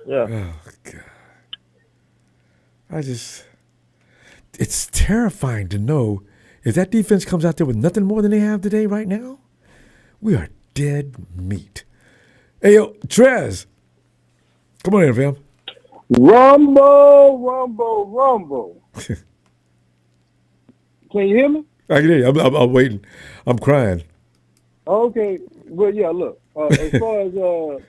[SPEAKER 11] Yeah.
[SPEAKER 1] Oh, God. It's terrifying to know if that defense comes out there with nothing more than they have today right now, we are dead meat. Hey, yo, Trez. Come on in, fam.
[SPEAKER 8] Rumble. Can you hear me?
[SPEAKER 1] I can hear you. I'm waiting. I'm crying.
[SPEAKER 8] Okay. Well, yeah, look. As far as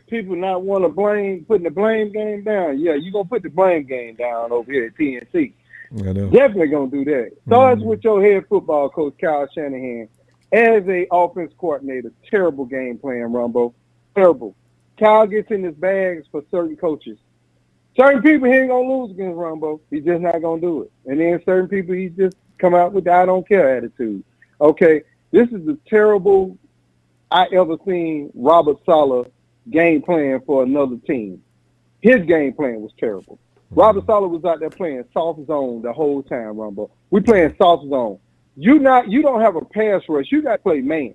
[SPEAKER 8] people not want to putting the blame game down, yeah, you're going to put the blame game down over here at TNC.
[SPEAKER 1] I know.
[SPEAKER 8] Definitely going to do that. Starts with your head football coach, Kyle Shanahan. As a offense coordinator, terrible game plan, Ronbo. Terrible. Kyle gets in his bags for certain coaches. Certain people he ain't going to lose against Ronbo. He's just not going to do it. And then certain people he's just
[SPEAKER 6] come out with the I don't care attitude. Okay, this is the terrible I ever seen Robert Saleh game plan for another team. His game plan was terrible. Robert Saleh was out there playing soft zone the whole time, Ronbo. We playing soft zone. You don't have a pass rush. You got to play man.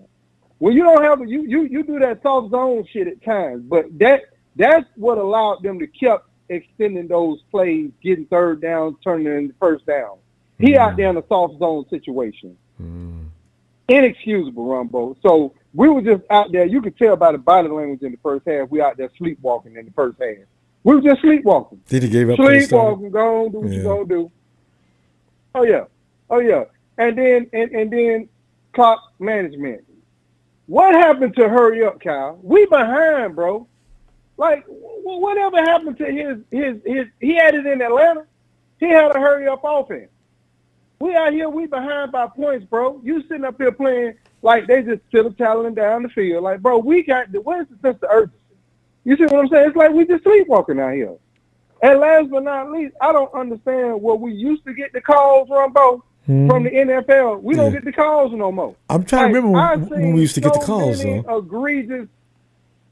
[SPEAKER 6] When you don't have you do that soft zone shit at times, but that's what allowed them to keep extending those plays, getting third down, turning it into first down. He out there in a soft zone situation. Inexcusable, Ronbo. So we were just out there. You could tell by the body language in the first half, we out there sleepwalking in the first half. We were just sleepwalking.
[SPEAKER 1] Did he give up?
[SPEAKER 6] Sleepwalking, go on, do what you gonna do. Oh yeah. And then clock management. What happened to hurry up, Kyle? We behind, bro. Like whatever happened to his he had it in Atlanta. He had a hurry up offense. We out here, we behind by points, bro. You sitting up here playing like they just tallying down the field. Like, bro, where's the sense of urgency? You see what I'm saying? It's like we just sleepwalking out here. And last but not least, I don't understand what we used to get the calls, Ronbo, from the NFL. We don't get the calls no more.
[SPEAKER 1] I'm trying to remember when we used to get the calls, though.
[SPEAKER 6] Egregious.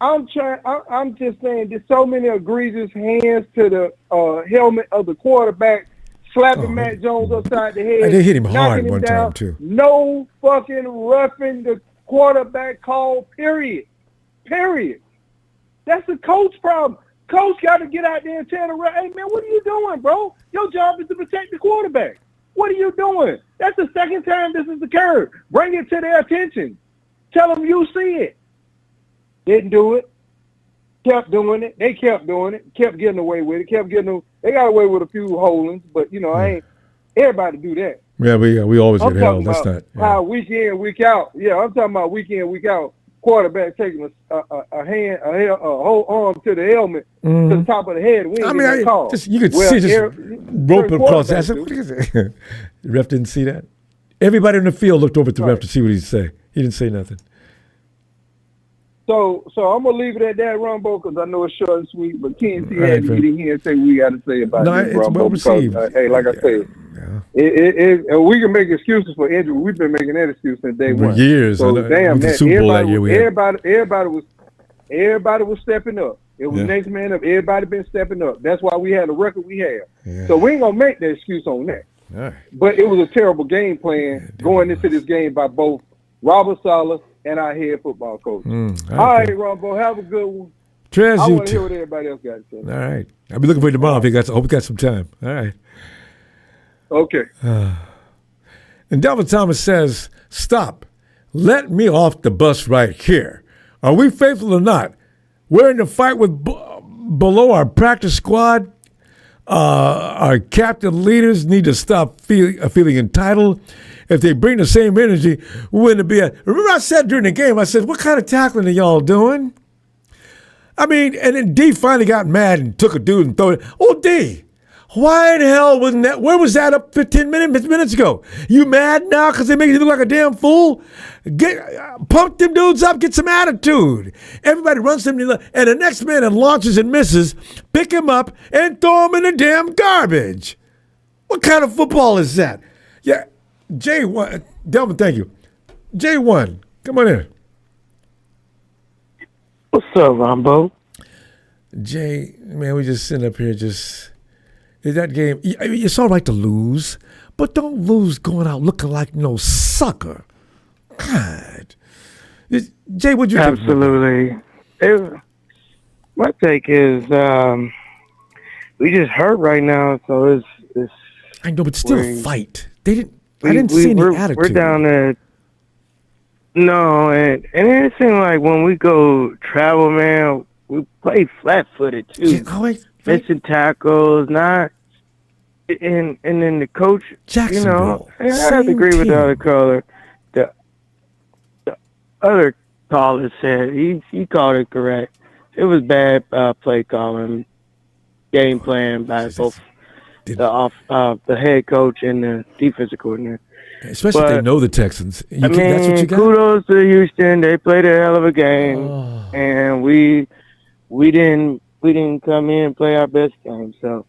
[SPEAKER 6] I'm just saying there's so many egregious hands to the helmet of the quarterback, slapping Matt Jones upside the head.
[SPEAKER 1] They hit him hard one
[SPEAKER 6] down.
[SPEAKER 1] time, too.
[SPEAKER 6] No fucking roughing the quarterback call, period. That's a coach problem. Coach got to get out there and tell the ref, hey, man, what are you doing, bro? Your job is to protect the quarterback. What are you doing? That's the second time this has occurred. Bring it to their attention. Tell them you see it. Didn't do it. Kept doing it. They kept doing it. Kept getting away with it. They got away with a few holdings, but, I ain't everybody do that.
[SPEAKER 1] Yeah, we always get held. That's not.
[SPEAKER 6] How week in, week out. Yeah, I'm talking about week in, week out. Quarterback taking a whole arm to the helmet, to the top of the head. We ain't getting call.
[SPEAKER 1] You could see just rope across. I said, what is it? The ref didn't see that. Everybody in the field looked over at the ref to see what he'd say. He didn't say nothing.
[SPEAKER 6] So I'm gonna leave it at that, Ronbo, because I know it's short and sweet. But Kenzie had to get in here and say what we got to say about this, Ronbo.
[SPEAKER 1] Well received.
[SPEAKER 6] Because, hey, like I said, we can make excuses for injury. We've been making that excuse since day one.
[SPEAKER 1] Years.
[SPEAKER 6] So damn,
[SPEAKER 1] the Super Bowl that year
[SPEAKER 6] everybody was stepping up. It was next man up. Everybody been stepping up. That's why we had the record we have. Yeah. So we ain't gonna make that excuse on that.
[SPEAKER 1] Right.
[SPEAKER 6] But it was a terrible game plan going into this game by both Robert Saleh and our head football coach.
[SPEAKER 1] Okay.
[SPEAKER 6] All right, Ronbo, have a good one.
[SPEAKER 1] Trez,
[SPEAKER 6] I want to hear what everybody else got to say.
[SPEAKER 1] All right. I'll be looking for you tomorrow. Hope you got some time. All right.
[SPEAKER 6] Okay.
[SPEAKER 1] And Delvin Thomas says, stop. Let me off the bus right here. Are we faithful or not? We're in the fight with below our practice squad. Our captain leaders need to stop feeling entitled. If they bring the same energy, we wouldn't be at. Remember I said during the game, I said, what kind of tackling are y'all doing? I mean, and then D finally got mad and took a dude and threw it. Oh, D, why in hell wasn't that? Where was that up 15 minutes ago? You mad now because they make you look like a damn fool? Pump them dudes up, get some attitude. Everybody runs them, and the next man that launches and misses, pick him up and throw him in the damn garbage. What kind of football is that? Yeah. J1, Delvin, thank you. J1, come on in.
[SPEAKER 12] What's up, Ronbo?
[SPEAKER 1] Jay, man, we just sitting up here is that game, it's all right to lose, but don't lose going out looking like no sucker. God. Jay, what'd you think?
[SPEAKER 12] Absolutely. My take is we just hurt right now, so it's
[SPEAKER 1] I know, but still fight. I didn't see any attitude.
[SPEAKER 12] We're down at and it seems like when we go travel, man, we play flat-footed too. Missing tackles, not, and then the coach,
[SPEAKER 1] Jacksonville,
[SPEAKER 12] I have to agree with the other caller. The other caller said he called it correct. It was bad play calling, game plan by both the head coach and the defensive coordinator.
[SPEAKER 1] Especially if they know the Texans. That's what you got?
[SPEAKER 12] Kudos to Houston. They played a hell of a game, and we didn't come in and play our best game. So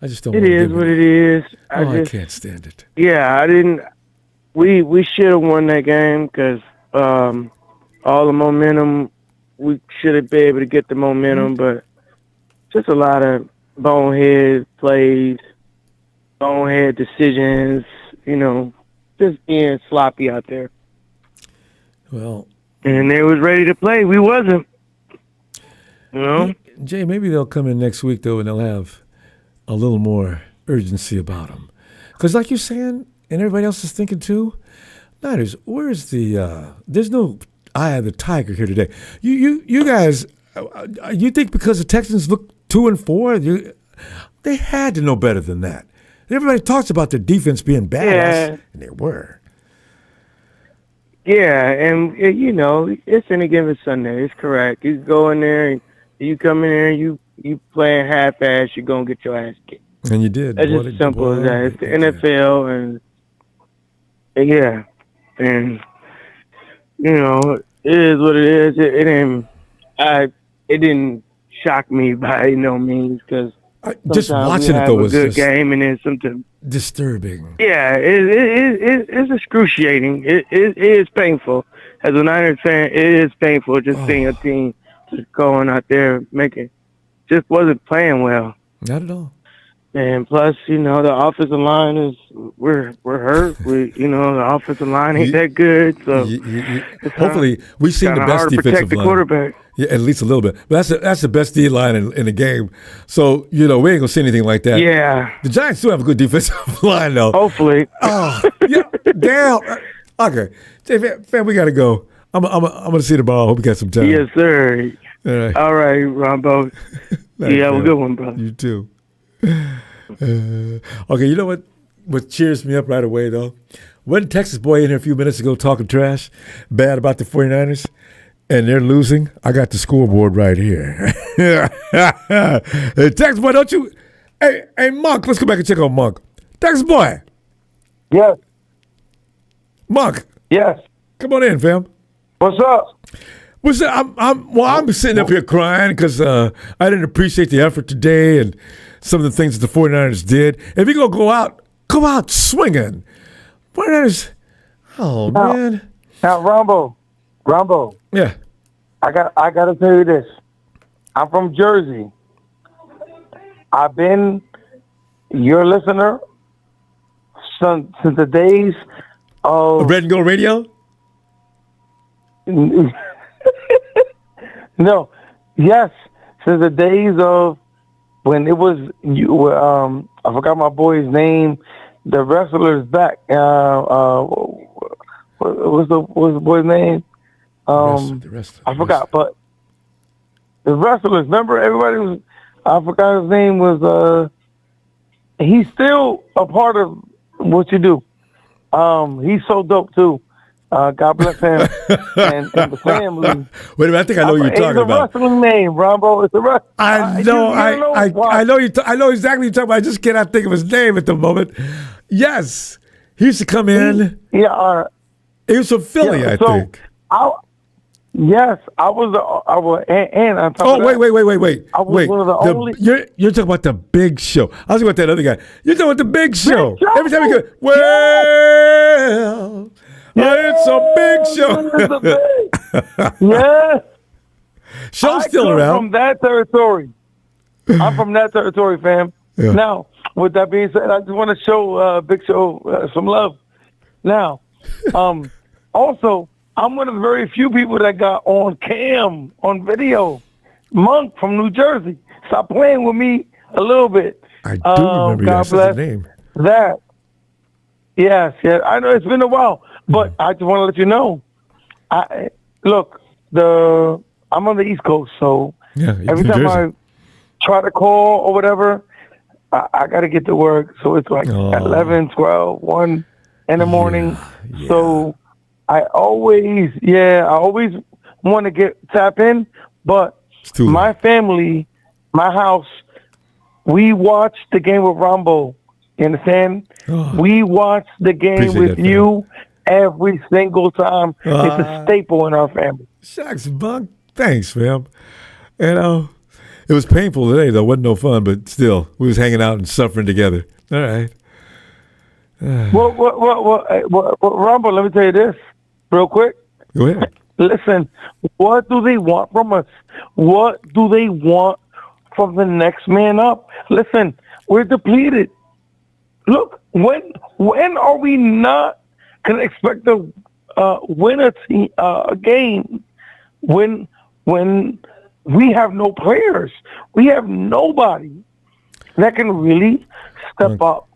[SPEAKER 1] I just don't.
[SPEAKER 12] It
[SPEAKER 1] wanna
[SPEAKER 12] is
[SPEAKER 1] give
[SPEAKER 12] what it is.
[SPEAKER 1] I can't stand it.
[SPEAKER 12] Yeah, I didn't. We should have won that game because all the momentum. We should have been able to get the momentum, but just a lot of bonehead plays, bonehead decisions. Just being sloppy out there.
[SPEAKER 1] Well,
[SPEAKER 12] and they was ready to play. We wasn't.
[SPEAKER 1] Jay, maybe they'll come in next week though, and they'll have a little more urgency about them. Because, like you're saying, and everybody else is thinking too, Niners, where's the? There's no eye of the tiger here today. You guys, you think because the Texans look 2-4, they had to know better than that. Everybody talks about their defense being badass, and they were.
[SPEAKER 12] Yeah, and it's any given Sunday. It's correct. You go in there, and you come in there, and you playing half-ass, you're going to get your ass kicked.
[SPEAKER 1] And you did.
[SPEAKER 12] That's just simple as that. It's the NFL, and yeah. And, it is what it is. It didn't shock me by no means, because
[SPEAKER 1] just watching it, though, was
[SPEAKER 12] a good
[SPEAKER 1] just
[SPEAKER 12] game, and then something
[SPEAKER 1] disturbing.
[SPEAKER 12] Yeah, it's excruciating. It is painful. As a Niners fan, it is painful just seeing a team just going out there just wasn't playing well.
[SPEAKER 1] Not at all.
[SPEAKER 12] And plus, the offensive line we're hurt. The offensive line ain't that good. So
[SPEAKER 1] hopefully we've seen the best defensive line.
[SPEAKER 12] Quarterback.
[SPEAKER 1] Yeah, at least a little bit. But that's the best D line in the game. So, we ain't gonna see anything like that.
[SPEAKER 12] Yeah.
[SPEAKER 1] The Giants still have a good defensive line though.
[SPEAKER 12] Hopefully.
[SPEAKER 1] Oh, yeah. Damn. Okay. Jay, fam, we gotta go. I'm gonna see the ball. Hope you got some time.
[SPEAKER 12] Yes, sir. All right, Ronbo.
[SPEAKER 1] Thanks,
[SPEAKER 12] have a
[SPEAKER 1] man.
[SPEAKER 12] good one, brother.
[SPEAKER 1] You too. Okay, you know what cheers me up right away, though? Wasn't Texas boy in here a few minutes ago talking trash, bad about the 49ers, and they're losing? I got the scoreboard right here. Hey, Texas boy, don't you? Hey, Monk, let's go back and check on Monk. Texas boy.
[SPEAKER 8] Yes.
[SPEAKER 1] Monk.
[SPEAKER 8] Yes.
[SPEAKER 1] Come on in, fam.
[SPEAKER 8] What's up?
[SPEAKER 1] I'm sitting up here crying because I didn't appreciate the effort today and some of the things that the 49ers did. If you're going to go out swinging. 49ers, man.
[SPEAKER 8] Now, Ronbo.
[SPEAKER 1] Yeah.
[SPEAKER 8] I got to tell you this. I'm from Jersey. I've been your listener since the days of
[SPEAKER 1] Red and Gold Radio?
[SPEAKER 8] No. Yes. Since the days of when it was I forgot my boy's name. The wrestler's back. What's the boy's name? I forgot, but the wrestlers. Remember, everybody was. I forgot his name was. He's still a part of what you do. He's so dope too. God bless him and the family.
[SPEAKER 1] Wait a minute, I think I know what you're talking about.
[SPEAKER 8] It's a wrestling name, Ronbo. It's a wrestling.
[SPEAKER 1] I know. I know you. I know exactly what you're talking about. I just cannot think of his name at the moment. Yes, he used to come in. He was from Philly, I think.
[SPEAKER 8] Yes, I was. And on top of that,
[SPEAKER 1] wait.
[SPEAKER 8] I was one of the only.
[SPEAKER 1] You're talking about the Big Show. I was talking about that other guy. You're talking about the Big Show. Every time you go, well, it's a Big Show.
[SPEAKER 8] Yeah.
[SPEAKER 1] Show's still around.
[SPEAKER 8] From that territory. I'm from that territory, fam.
[SPEAKER 1] Yeah.
[SPEAKER 8] Now, with that being said, I just want to show Big Show some love. Now, also, I'm one of the very few people that got on cam, on video. Monk from New Jersey. Stop playing with me a little bit.
[SPEAKER 1] I do remember
[SPEAKER 8] God bless
[SPEAKER 1] his name.
[SPEAKER 8] that. Yes. I know it's been a while, but I just want to let you know. I'm on the East Coast, so every time I try to call or whatever, I got to get to work. So it's like 11, 12, 1 in the morning. Yeah. So I always want to tap in, but my family, my house, we watch the game with Ronbo. You understand? We watch the game with you every single time. It's a staple in our family.
[SPEAKER 1] Shucks, Buck. Thanks, fam. And It was painful today, though. Wasn't no fun, but still, we was hanging out and suffering together. All right.
[SPEAKER 13] Well, Ronbo, let me tell you this real quick.
[SPEAKER 1] Go ahead.
[SPEAKER 13] Listen, what do they want from us? What do they want from the next man up? Listen, we're depleted. Look, when are we not going to expect to win a game when we have no players? We have nobody that can really step up.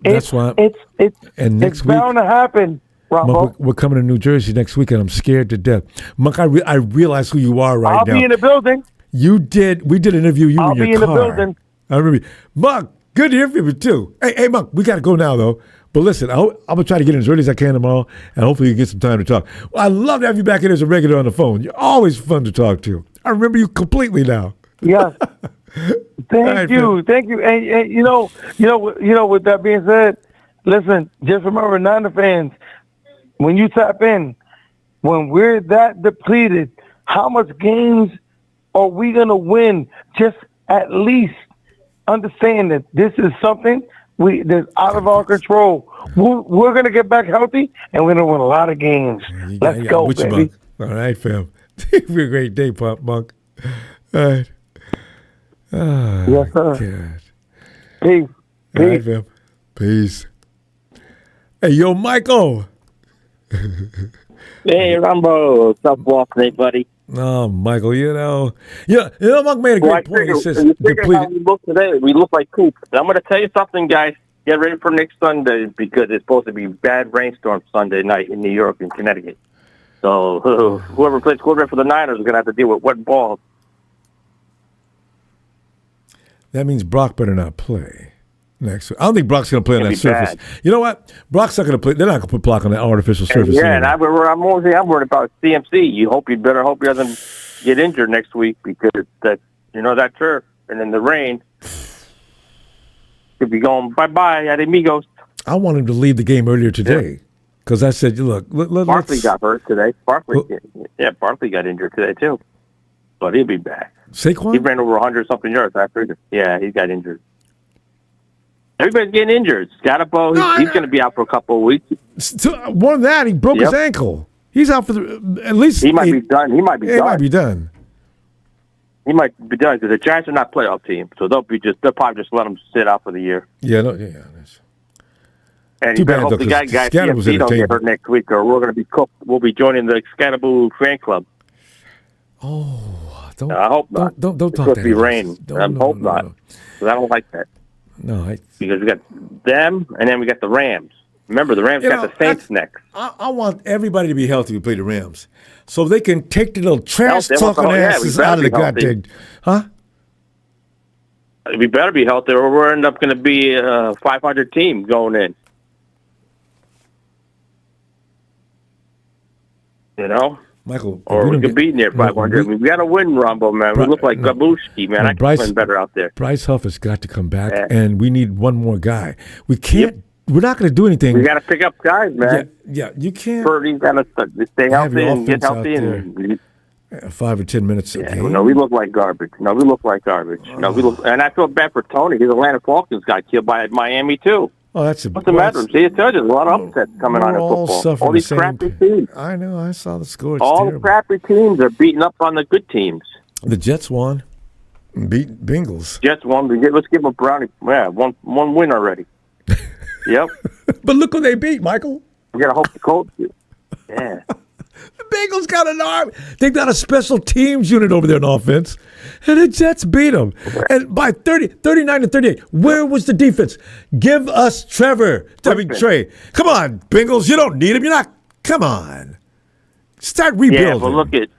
[SPEAKER 1] That's why.
[SPEAKER 13] It's bound to happen.
[SPEAKER 1] Monk, we're coming to New Jersey next week, and I'm scared to death. Monk, I realize who you are right now.
[SPEAKER 13] I'll be in the building.
[SPEAKER 1] We did an interview. You
[SPEAKER 13] I'll
[SPEAKER 1] in your
[SPEAKER 13] be in
[SPEAKER 1] car.
[SPEAKER 13] the building.
[SPEAKER 1] I remember. Monk, good to hear from you too. Hey, Monk, we got to go now though. But listen, I'm gonna try to get in as early as I can tomorrow, and hopefully you get some time to talk. Well, I love to have you back in as a regular on the phone. You're always fun to talk to. I remember you completely now.
[SPEAKER 13] Yes. Thank you. And you know. With that being said, listen. Just remember, Niner fans, when you tap in, when we're that depleted, how much games are we gonna win? Just at least understand that this is something that's out of our control. We're gonna get back healthy, and we're gonna win a lot of games. Let's go, baby.
[SPEAKER 1] All right, fam. Have a great day, Pop Monk. All right. Oh,
[SPEAKER 13] yes, sir.
[SPEAKER 1] God.
[SPEAKER 13] Peace.
[SPEAKER 1] All right, fam. Peace. Hey, yo, Michael.
[SPEAKER 14] Hey, Ronbo. What's up, Walker, buddy?
[SPEAKER 1] Oh, Michael, Monk made a great point. He says,
[SPEAKER 14] how we look today, we look like poop. I'm going to tell you something, guys. Get ready for next Sunday because it's supposed to be bad rainstorm Sunday night in New York and Connecticut. So whoever plays quarterback for the Niners is going to have to deal with wet balls.
[SPEAKER 1] That means Brock better not play next week. I don't think Brock's going to play on that surface.
[SPEAKER 14] Bad.
[SPEAKER 1] You know what? Brock's not going to play. They're not going to put Brock on that artificial surface.
[SPEAKER 14] Yeah, and I'm worried about CMC. You better hope he doesn't get injured next week because that turf and then the rain could be going bye-bye at amigos.
[SPEAKER 1] I want him to leave the game earlier today because I said, look,
[SPEAKER 14] Barkley got hurt today. Barkley got injured today too, but he'll be back.
[SPEAKER 1] Saquon?
[SPEAKER 14] He ran over 100-something yards after. Yeah, he got injured. Everybody's getting injured. Scotabo, he's going to be out for a couple of weeks.
[SPEAKER 1] More than that, he broke his ankle. He's out for at least.
[SPEAKER 14] He might be done. He might be done.
[SPEAKER 1] He might be done.
[SPEAKER 14] He might be done because the Giants are not a playoff team, so they'll probably just let him sit out for the year.
[SPEAKER 1] Yeah,
[SPEAKER 14] and
[SPEAKER 1] too
[SPEAKER 14] you better
[SPEAKER 1] bad,
[SPEAKER 14] hope the guys CMC don't get hurt next week, or we're going to be cooked. We'll be joining the Scatterboo fan club.
[SPEAKER 1] Oh,
[SPEAKER 14] I hope not.
[SPEAKER 1] Don't
[SPEAKER 14] it's
[SPEAKER 1] talk
[SPEAKER 14] supposed
[SPEAKER 1] that.
[SPEAKER 14] to be rain. I hope not, because I don't like that.
[SPEAKER 1] No,
[SPEAKER 14] because we got them, and then we got the Rams. Remember, the Rams got the Saints next.
[SPEAKER 1] I want everybody to be healthy to play the Rams, so they can take the little trash talking asses out of the goddamn. Huh?
[SPEAKER 14] We better be healthy, or we're end up going to be a 500 team going in. You know,
[SPEAKER 1] Michael,
[SPEAKER 14] or we could be near 500. We got to win, Ronbo, man. We look like Gabushki, man. I can win better out there.
[SPEAKER 1] Bryce Huff has got to come back, and we need one more guy. We can't. We're not going to do anything.
[SPEAKER 14] We got to pick up guys, man.
[SPEAKER 1] Yeah, you can't.
[SPEAKER 14] Purdy's got to stay healthy and get healthy.
[SPEAKER 1] 5 or 10 minutes a game.
[SPEAKER 14] No, we look like garbage. And I feel bad for Tony. His Atlanta Falcons got killed by Miami too.
[SPEAKER 1] Oh, that's
[SPEAKER 14] what's the matter? See, it tells you there's a lot of upsets coming on in football. All these crappy teams.
[SPEAKER 1] I know. I saw the score.
[SPEAKER 14] All the crappy teams are beating up on the good teams.
[SPEAKER 1] The Jets won. Beat Bengals.
[SPEAKER 14] Jets won. Let's give them a brownie. Yeah, one win already. Yep.
[SPEAKER 1] But look who they beat, Michael.
[SPEAKER 14] We got to hope the Colts do. Yeah.
[SPEAKER 1] The Bengals got an arm. They've got a special teams unit over there on offense. And the Jets beat them. And by 39-38. Where was the defense? Give us Trey. Come on, Bengals. You don't need him. You're not. Come on. Start rebuilding.
[SPEAKER 14] Yeah, but look at,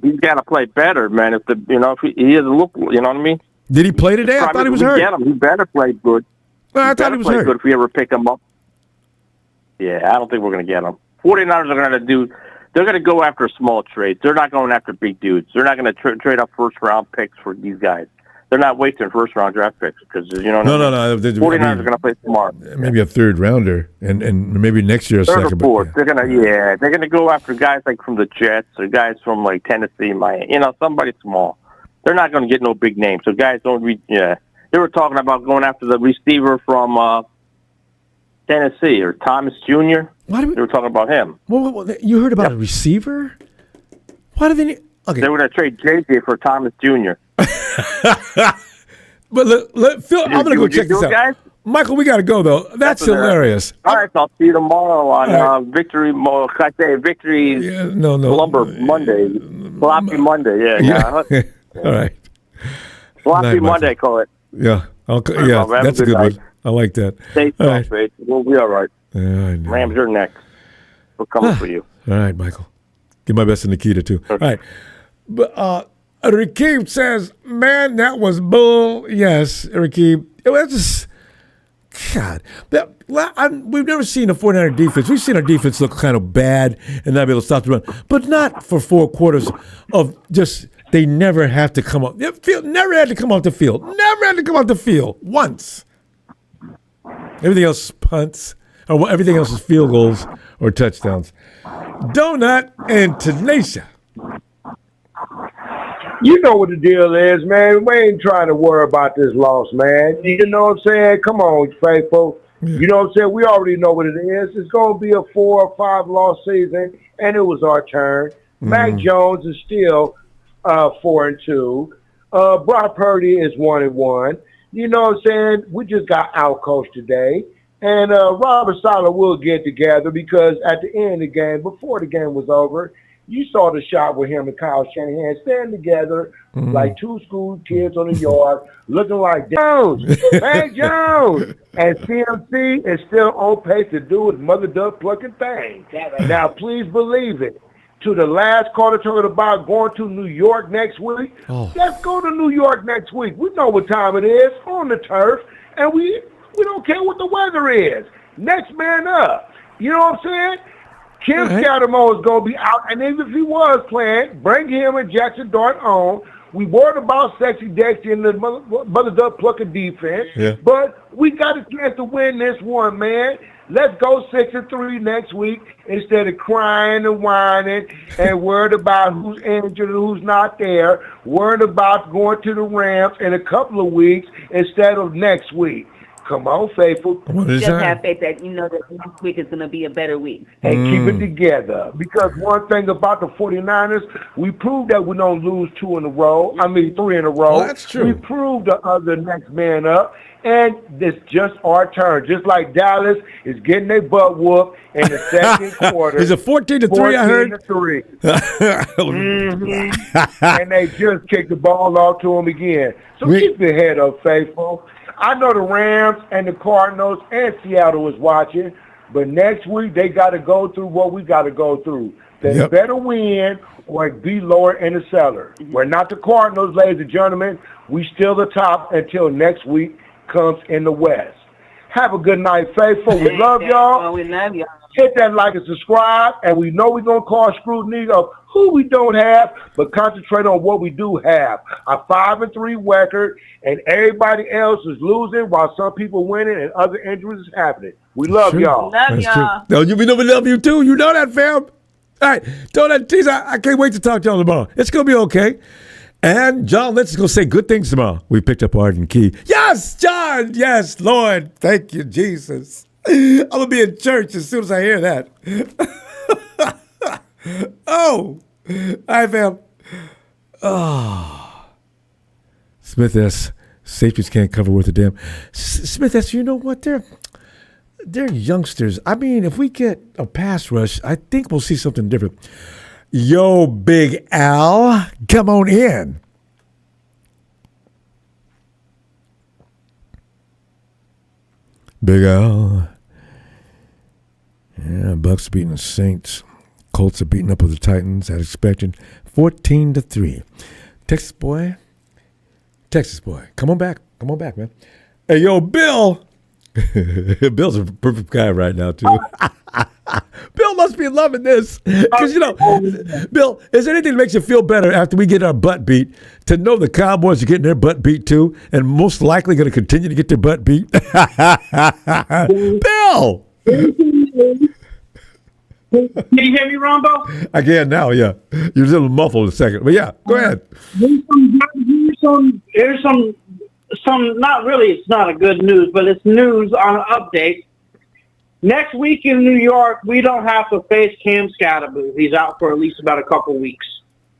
[SPEAKER 14] he's got to play better, man. If he doesn't look, you know what I mean?
[SPEAKER 1] Did he play today? I thought he was hurt.
[SPEAKER 14] Get him. He better play good.
[SPEAKER 1] Well, I thought he was hurt.
[SPEAKER 14] Good if we ever pick him up. Yeah, I don't think we're going to get him. 49ers are going to do. They're going to go after small trades. They're not going after big dudes. They're not going to trade up first-round picks for these guys. They're not wasting first-round draft picks because
[SPEAKER 1] No.
[SPEAKER 14] 49ers are going to play smart.
[SPEAKER 1] Maybe a third rounder, and maybe next year a
[SPEAKER 14] third
[SPEAKER 1] second.
[SPEAKER 14] Or fourth. They're going to they're going to go after guys like from the Jets or guys from like Tennessee, Miami. Somebody small. They're not going to get no big names. So guys don't read. Yeah, they were talking about going after the receiver from Tennessee or Thomas Jr. They were talking about him.
[SPEAKER 1] Well, you heard about a receiver? Why do they need? Okay.
[SPEAKER 14] They were going to trade JJ for Thomas Jr.
[SPEAKER 1] But Phil, I'm going to go check this out.
[SPEAKER 14] Guys?
[SPEAKER 1] Michael, we got to go, though. That's hilarious.
[SPEAKER 14] All right, I'll see you tomorrow on Victory. Victory.
[SPEAKER 1] Yeah, no.
[SPEAKER 14] Lumber Monday. Sloppy Monday. Yeah.
[SPEAKER 1] All right.
[SPEAKER 14] Sloppy Monday, call it.
[SPEAKER 1] Yeah. That's a good one. I like that.
[SPEAKER 14] Stay safe, right. We'll be all right. Rams are next. We're coming for you.
[SPEAKER 1] All right, Michael. Give my best to Nikita, too. All right. But Rakib says, man, that was bull. Yes, Rakib. It was just... God, we've never seen a 49er defense. We've seen our defense look kind of bad and not be able to stop the run, but not for 4 quarters of just they never have to come up. Never had to come off the field. Never had to come off the field once. Everything else is punts, or everything else is field goals or touchdowns. Donut and Tanisha.
[SPEAKER 15] You know what the deal is, man. We ain't trying to worry about this loss, man. You know what I'm saying? Come on, faithful. You know what I'm saying? We already know what it is. It's going to be a 4 or 5 loss season, and it was our turn. Mac Jones is still 4-2. Brock Purdy is 1-1. You know what I'm saying? We just got out-coached today. And Robert Saleh will get together because at the end of the game, before the game was over, you saw the shot with him and Kyle Shanahan standing together like 2 school kids on the yard, looking like Jones, Mac Jones. And CMC is still on pace to do his mother duck plucking thing. Now, please believe it. To the last quarter talking about going to New York next week. Let's go to New York next week. We know what time it is on the turf, and we don't care what the weather is. Next man up. You know what I'm saying? Kim Scattermo is going to be out, and even if he was playing, bring him and Jackson Dart on. We worried about Sexy Dexter and the mother duck plucking defense, but we got a chance to win this one, man. Let's go 6-3 next week instead of crying and whining and worried about who's injured and who's not there. Worried about going to the Rams in a couple of weeks instead of next week. Come on, faithful.
[SPEAKER 16] Just have faith that you know that next week is going to be a better week.
[SPEAKER 15] And keep it together. Because one thing about the 49ers, we proved that we don't lose 3 in a row. Well,
[SPEAKER 1] that's true.
[SPEAKER 15] We proved the other next man up. And it's just our turn. Just like Dallas is getting their butt whooped in the second quarter.
[SPEAKER 1] Is it 14-3, I heard?
[SPEAKER 15] 14-3. And they just kicked the ball off to them again. So keep your head up, faithful. I know the Rams and the Cardinals and Seattle is watching, but next week they got to go through what we got to go through. They better win or be lower in the cellar. We're not the Cardinals, ladies and gentlemen. We still the top until next week comes in the West. Have a good night, faithful. We love y'all.
[SPEAKER 16] We love y'all.
[SPEAKER 15] Hit that like and subscribe, and we know we're going to call scrutiny of who we don't have, but concentrate on what we do have. A 5-3 record, and everybody else is losing while some people winning and other injuries is happening. We love y'all.
[SPEAKER 16] Love y'all.
[SPEAKER 1] No, we love you too. You know that, fam. All right. Donut, tease, I can't wait to talk to y'all tomorrow. It's going to be okay. And John, let's go say good things tomorrow. We picked up Arden Key. Yes, John. Yes, Lord. Thank you, Jesus. I'm going to be in church as soon as I hear that. Oh. All right, fam. Oh. Smith S. Safeties can't cover worth a damn. Smith S. You know what? They're youngsters. I mean, if we get a pass rush, I think we'll see something different. Yo, Big Al, come on in. Big Al. Yeah, Bucks beating the Saints. Colts are beating up with the Titans, as expected. 14-3. Texas boy. Come on back, man. Hey, yo, Bill. Bill's a perfect guy right now, too. Bill must be loving this. Because, Bill, is there anything that makes you feel better after we get our butt beat to know the Cowboys are getting their butt beat, too, and most likely going to continue to get their butt beat? Bill!
[SPEAKER 17] Can you hear me, Ronbo?
[SPEAKER 1] I can now, yeah. You're a little muffled a second. But yeah, go ahead.
[SPEAKER 17] Here's some, not really, it's not a good news, but it's news on an update. Next week in New York, we don't have to face Cam Scatterboo. He's out for at least about a couple weeks.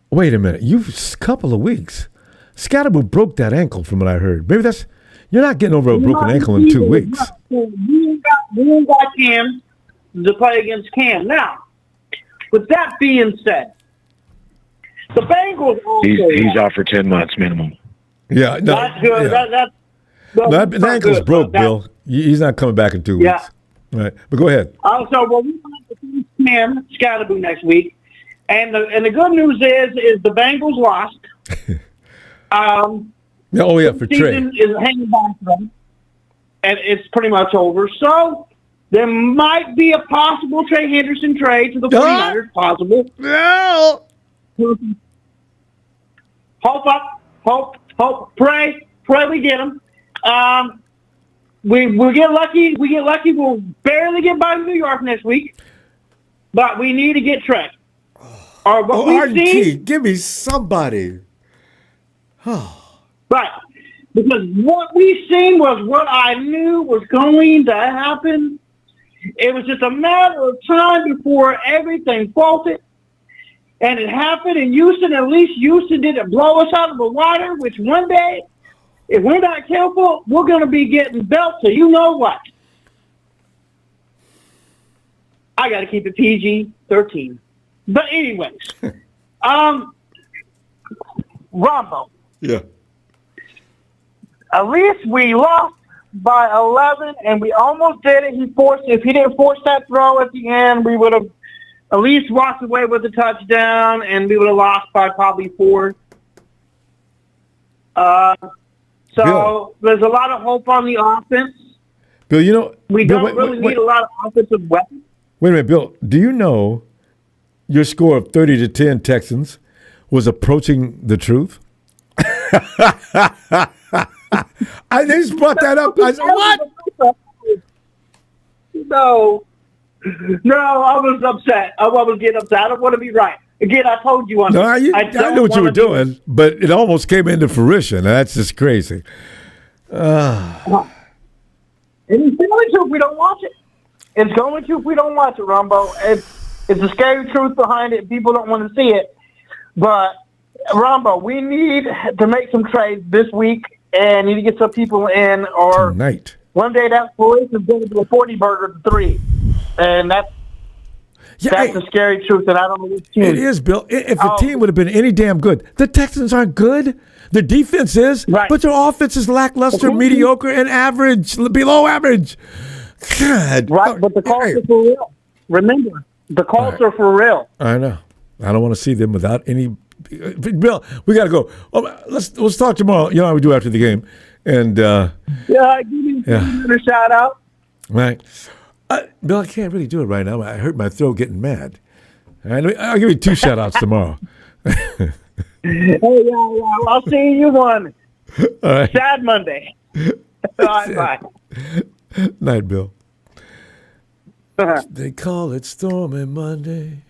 [SPEAKER 1] Wait a minute. Couple of weeks. Scatterboo broke that ankle from what I heard. Maybe you're not getting over a broken ankle in 2 weeks.
[SPEAKER 17] We ain't got Cam to play against Cam. Now, with that being said, the Bengals also...
[SPEAKER 5] He's out for 10 months minimum.
[SPEAKER 1] Yeah. No,
[SPEAKER 17] that's good.
[SPEAKER 1] Yeah. That ankle's broke, Bill. He's not coming back in 2 weeks.
[SPEAKER 17] Yeah.
[SPEAKER 1] Right. But go ahead.
[SPEAKER 17] Also, well, we have to face Cam Scatterboo next week. And the good news is the Bengals lost.
[SPEAKER 1] For Trey.
[SPEAKER 17] Season is hanging on to them, and it's pretty much over. So there might be a possible Trey Henderson trade to the 49ers. Possible.
[SPEAKER 1] No.
[SPEAKER 17] Hope. Pray we get him. We get lucky. We'll barely get by New York next week, but we need to get Trey.
[SPEAKER 1] Give me somebody.
[SPEAKER 17] Right. Because what we seen was what I knew was going to happen. It was just a matter of time before everything faulted. And it happened in Houston. At least Houston didn't blow us out of the water, which one day, if we're not careful, we're going to be getting belts. So you know what? I got to keep it PG-13. But anyways, Ronbo.
[SPEAKER 1] Yeah.
[SPEAKER 17] At least we lost by 11, and we almost did it. If he didn't force that throw at the end, we would have at least walked away with a touchdown, and we would have lost by probably 4. So there's a lot of hope on the offense.
[SPEAKER 1] Bill,
[SPEAKER 17] we don't really need a lot of offensive weapons.
[SPEAKER 1] Wait a minute, Bill. Do you know your score of 30-10 Texans was approaching the truth? I just brought that up. I said, what?
[SPEAKER 17] No, I was upset. I was getting upset. I don't want to be right. Again, I told you on.
[SPEAKER 1] No, I knew what you were doing, but it almost came into fruition. That's just crazy.
[SPEAKER 17] And it's going to if we don't watch it. It's going to if we don't watch it, Ronbo. It's a scary truth behind it. People don't want to see it. But, Ronbo, we need to make some trades this week and need to get some people in. Or
[SPEAKER 1] tonight.
[SPEAKER 17] One day that voice is going to be a 40-burger to 3. And that's a scary truth, and I don't know which team.
[SPEAKER 1] It is, Bill. If the team would have been any damn good, the Texans aren't good. Their defense is, but their offense is lackluster, mediocre, and average, below average. God.
[SPEAKER 17] Right, but the calls are for real. Remember, the calls are for real.
[SPEAKER 1] I know. I don't want to see them without any. Bill, we got to go. Let's talk tomorrow. You know how we do after the game. And
[SPEAKER 17] give me a shout out.
[SPEAKER 1] Right. Bill, I can't really do it right now. I hurt my throat getting mad. I'll give you 2 shout-outs tomorrow.
[SPEAKER 17] I'll see you one.
[SPEAKER 1] All right.
[SPEAKER 17] Sad Monday. Bye.
[SPEAKER 1] Night, Bill. They call it Stormy Monday,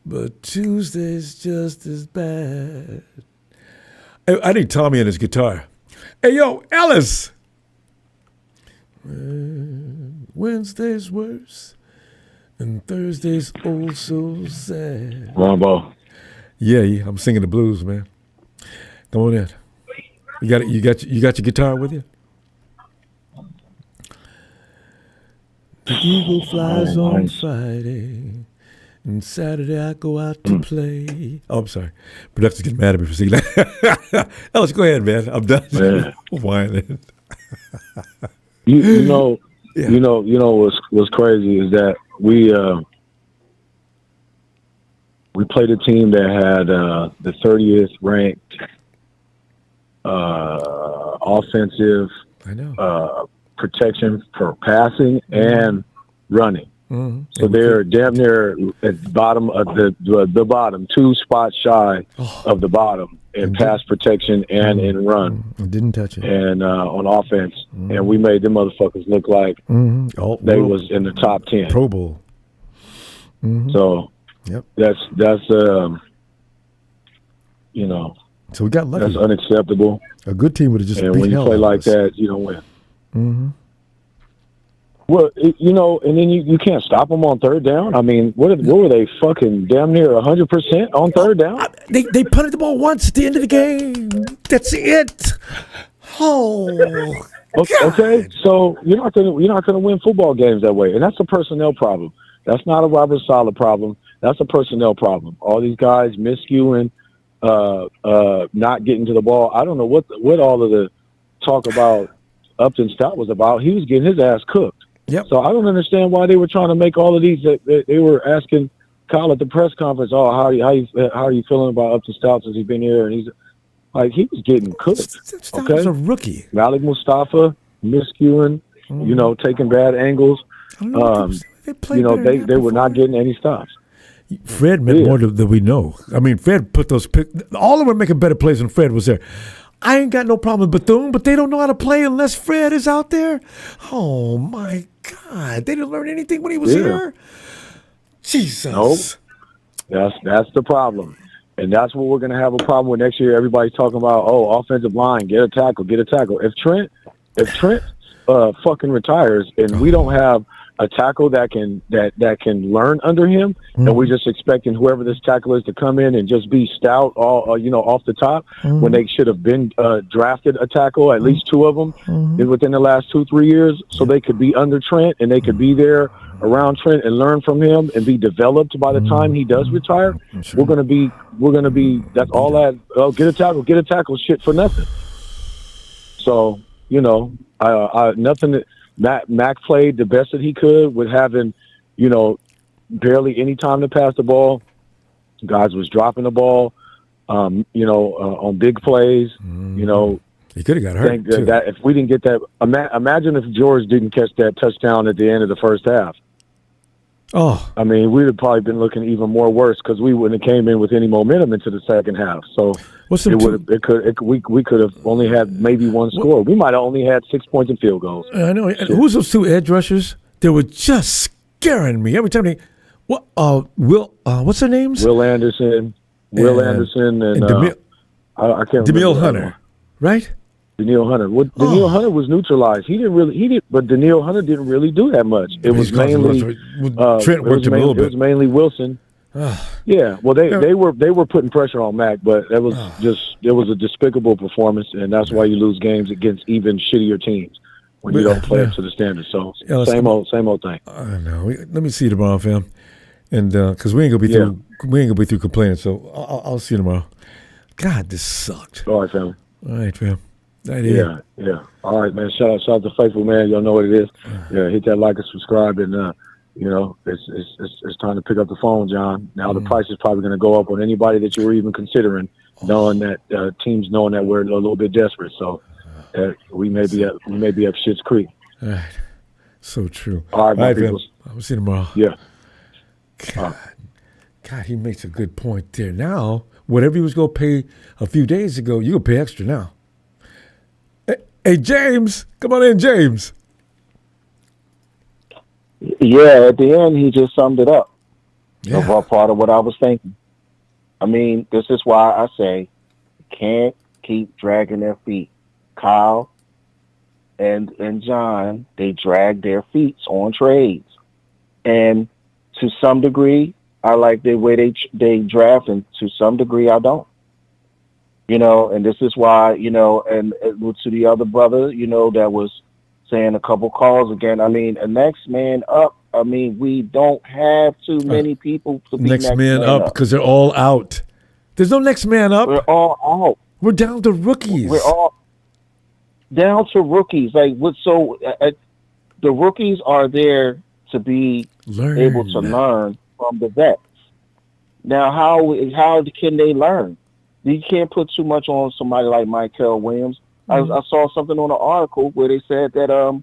[SPEAKER 1] but Tuesday's just as bad. I need Tommy and his guitar. Hey, yo, Ellis. Wednesday's worse, and Thursday's oh so sad.
[SPEAKER 5] Ronbo.
[SPEAKER 1] Yeah, I'm singing the blues, man. Come on in. You got your guitar with you? The eagle flies on Friday, and Saturday I go out to play. Oh, I'm sorry. Production's getting mad at me for singing that. Ellis, go ahead, man. I'm done whining.
[SPEAKER 15] You know what's crazy is that we played a team that had the 30th ranked offensive protection for passing and running.
[SPEAKER 1] Mm-hmm.
[SPEAKER 15] So they're damn near at the bottom of the bottom, 2 spots shy of the bottom in pass protection and in run.
[SPEAKER 1] Didn't touch it.
[SPEAKER 15] And on offense. And we made them motherfuckers look like they was in the top 10.
[SPEAKER 1] Pro Bowl. Mm-hmm.
[SPEAKER 15] So that's
[SPEAKER 1] So we got lucky.
[SPEAKER 15] That's unacceptable.
[SPEAKER 1] A good team would have just
[SPEAKER 15] and
[SPEAKER 1] beat
[SPEAKER 15] when you
[SPEAKER 1] hell
[SPEAKER 15] play
[SPEAKER 1] out
[SPEAKER 15] like
[SPEAKER 1] of us.
[SPEAKER 15] that, you don't win.
[SPEAKER 1] Mm-hmm.
[SPEAKER 15] Well, and then you can't stop them on third down. I mean, what were they fucking damn near 100% on third down?
[SPEAKER 1] They punted the ball once at the end of the game. That's it. Oh.
[SPEAKER 15] Okay, so you're not gonna win football games that way, and that's a personnel problem. That's not a Robert Saleh problem. That's a personnel problem. All these guys miscuing, not getting to the ball. I don't know what all of the talk about Upton Stout was about. He was getting his ass cooked.
[SPEAKER 1] Yep.
[SPEAKER 15] So I don't understand why they were trying to make all of these. They were asking Kyle at the press conference, "Oh, how are you feeling about Upton Stout since he's been here?" And he's like, he was getting cooked.
[SPEAKER 1] Stout
[SPEAKER 15] okay,
[SPEAKER 1] was a rookie.
[SPEAKER 15] Malik Mustafa miscuing, taking bad angles.
[SPEAKER 1] They
[SPEAKER 15] were not getting any stops.
[SPEAKER 1] Fred meant more than we know. I mean, Fred put those all of them were making better plays when Fred was there. I ain't got no problem with Bethune, but they don't know how to play unless Fred is out there. Oh my God, they didn't learn anything when he was here. Jesus.
[SPEAKER 15] Nope. That's the problem. And that's what we're going to have a problem with next year. Everybody's talking about, offensive line, get a tackle. If Trent fucking retires and we don't have a tackle that can learn under him, and we're just expecting whoever this tackle is to come in and just be stout, off the top, when they should have been drafted a tackle, at least two of them within the last 2-3 years, so they could be under Trent and they could be there around Trent and learn from him and be developed by the time he does retire. We're gonna be. That's all that. Oh, get a tackle. Shit for nothing. So nothing. Mac played the best that he could with having, barely any time to pass the ball. Guys was dropping the ball, on big plays.
[SPEAKER 1] He could have got hurt.
[SPEAKER 15] That if we didn't get that, imagine if George didn't catch that touchdown at the end of the first half.
[SPEAKER 1] Oh,
[SPEAKER 15] I mean, we'd have probably been looking even more worse because we wouldn't have came in with any momentum into the second half. So we could have only had maybe one score. We might have only had 6 points in field goals.
[SPEAKER 1] I know. And who's those two edge rushers? They were just scaring me every time they. What's their names?
[SPEAKER 15] Will Anderson, and
[SPEAKER 1] DeMille,
[SPEAKER 15] I can't.
[SPEAKER 1] DeMille Hunter, right?
[SPEAKER 15] Daniil Hunter. Well, Daniil Hunter was neutralized. But Daniil Hunter didn't really do that much. It was mainly
[SPEAKER 1] Trent worked him a little bit.
[SPEAKER 15] It was mainly Wilson. Yeah, well, they were putting pressure on Mac, but it was a despicable performance, and that's why you lose games against even shittier teams when you don't play up to the standards. So same old thing.
[SPEAKER 1] I know. Let me see you tomorrow, fam, and because we ain't gonna be through complaining. So I'll see you tomorrow. God, this sucked.
[SPEAKER 15] All right, family.
[SPEAKER 1] All right, fam.
[SPEAKER 15] Yeah. All right, man. Shout out to Faithful, man. Y'all know what it is. Yeah, hit that like and subscribe, and it's time to pick up the phone, John. Now the price is probably going to go up on anybody that you were even considering, knowing that teams knowing that we're a little bit desperate. So we may be up Schitt's Creek.
[SPEAKER 1] All right, so true.
[SPEAKER 15] All right,
[SPEAKER 1] people. I'll see you tomorrow.
[SPEAKER 15] Yeah.
[SPEAKER 1] God, he makes a good point there. Now, whatever he was going to pay a few days ago, you can pay extra now. Hey, James, come on in, James.
[SPEAKER 18] Yeah, at the end, he just summed it up. Yeah. Of part of what I was thinking. I mean, this is why I say can't keep dragging their feet. Kyle and John, they drag their feet on trades. And to some degree, I like the way they draft, and to some degree, I don't. And this is why, and to the other brother, that was saying a couple calls again. I mean, a next man up. I mean, we don't have too many people to be
[SPEAKER 1] next man up because they're all out. There's no next man up.
[SPEAKER 18] We're all out.
[SPEAKER 1] We're down to rookies.
[SPEAKER 18] We're all down to rookies. The rookies are there to be able to learn from the vets. Now, how can they learn? You can't put too much on somebody like Michael Williams. I saw something on an article where they said that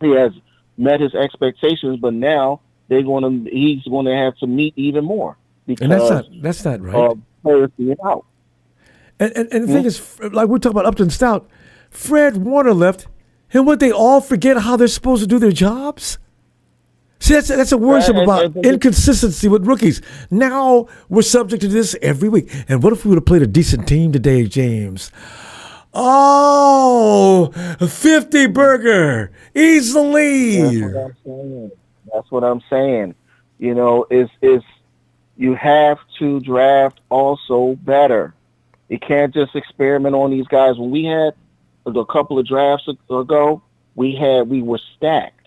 [SPEAKER 18] he has met his expectations, but now he's going to have to meet even more because
[SPEAKER 1] that's not right.
[SPEAKER 18] Players being out.
[SPEAKER 1] And the thing is, like we're talking about Upton Stout, Fred Warner left, and would they all forget how they're supposed to do their jobs? See, that's a worrisome about inconsistency with rookies. Now we're subject to this every week. And what if we would have played a decent team today, James? Oh, 50 burger easily.
[SPEAKER 18] That's what I'm saying. You know, is you have to draft also better. You can't just experiment on these guys. When we had a couple of drafts ago, we were stacked.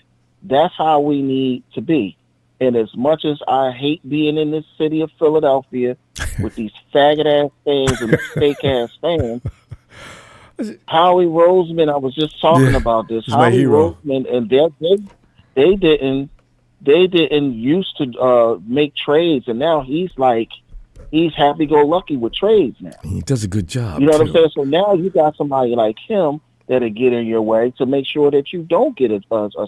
[SPEAKER 18] That's how we need to be. And as much as I hate being in this city of Philadelphia with these faggot ass fans and steak ass fans, Howie Roseman, I was just talking about this. Howie Roseman, and they didn't used to make trades, and now he's happy go lucky with trades now.
[SPEAKER 1] He does a good job.
[SPEAKER 18] You know what I'm saying? So now you got somebody like him that'll get in your way to make sure that you don't get a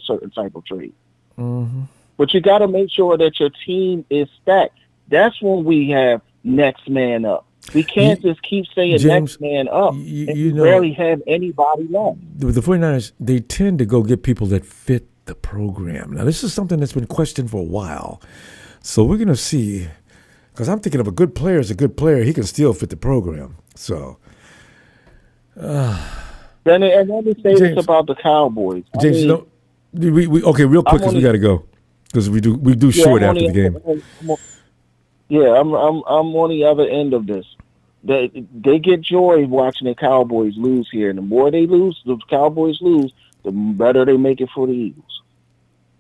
[SPEAKER 18] certain type of trade.
[SPEAKER 1] Mm-hmm.
[SPEAKER 18] But you got to make sure that your team is stacked. That's when we have next man up. We can't just keep saying
[SPEAKER 1] James,
[SPEAKER 18] next man up
[SPEAKER 1] you know,
[SPEAKER 18] barely have anybody left.
[SPEAKER 1] The 49ers, they tend to go get people that fit the program. Now, this is something that's been questioned for a while. So we're going to see, because I'm thinking of a good player is a good player. He can still fit the program. So,
[SPEAKER 18] And let me say this about the Cowboys.
[SPEAKER 1] James, okay, real quick, because we got to go, because we do short after the game.
[SPEAKER 18] I'm on the other end of this. They get joy watching the Cowboys lose here, and the more they lose, the Cowboys lose, the better they make it for the Eagles.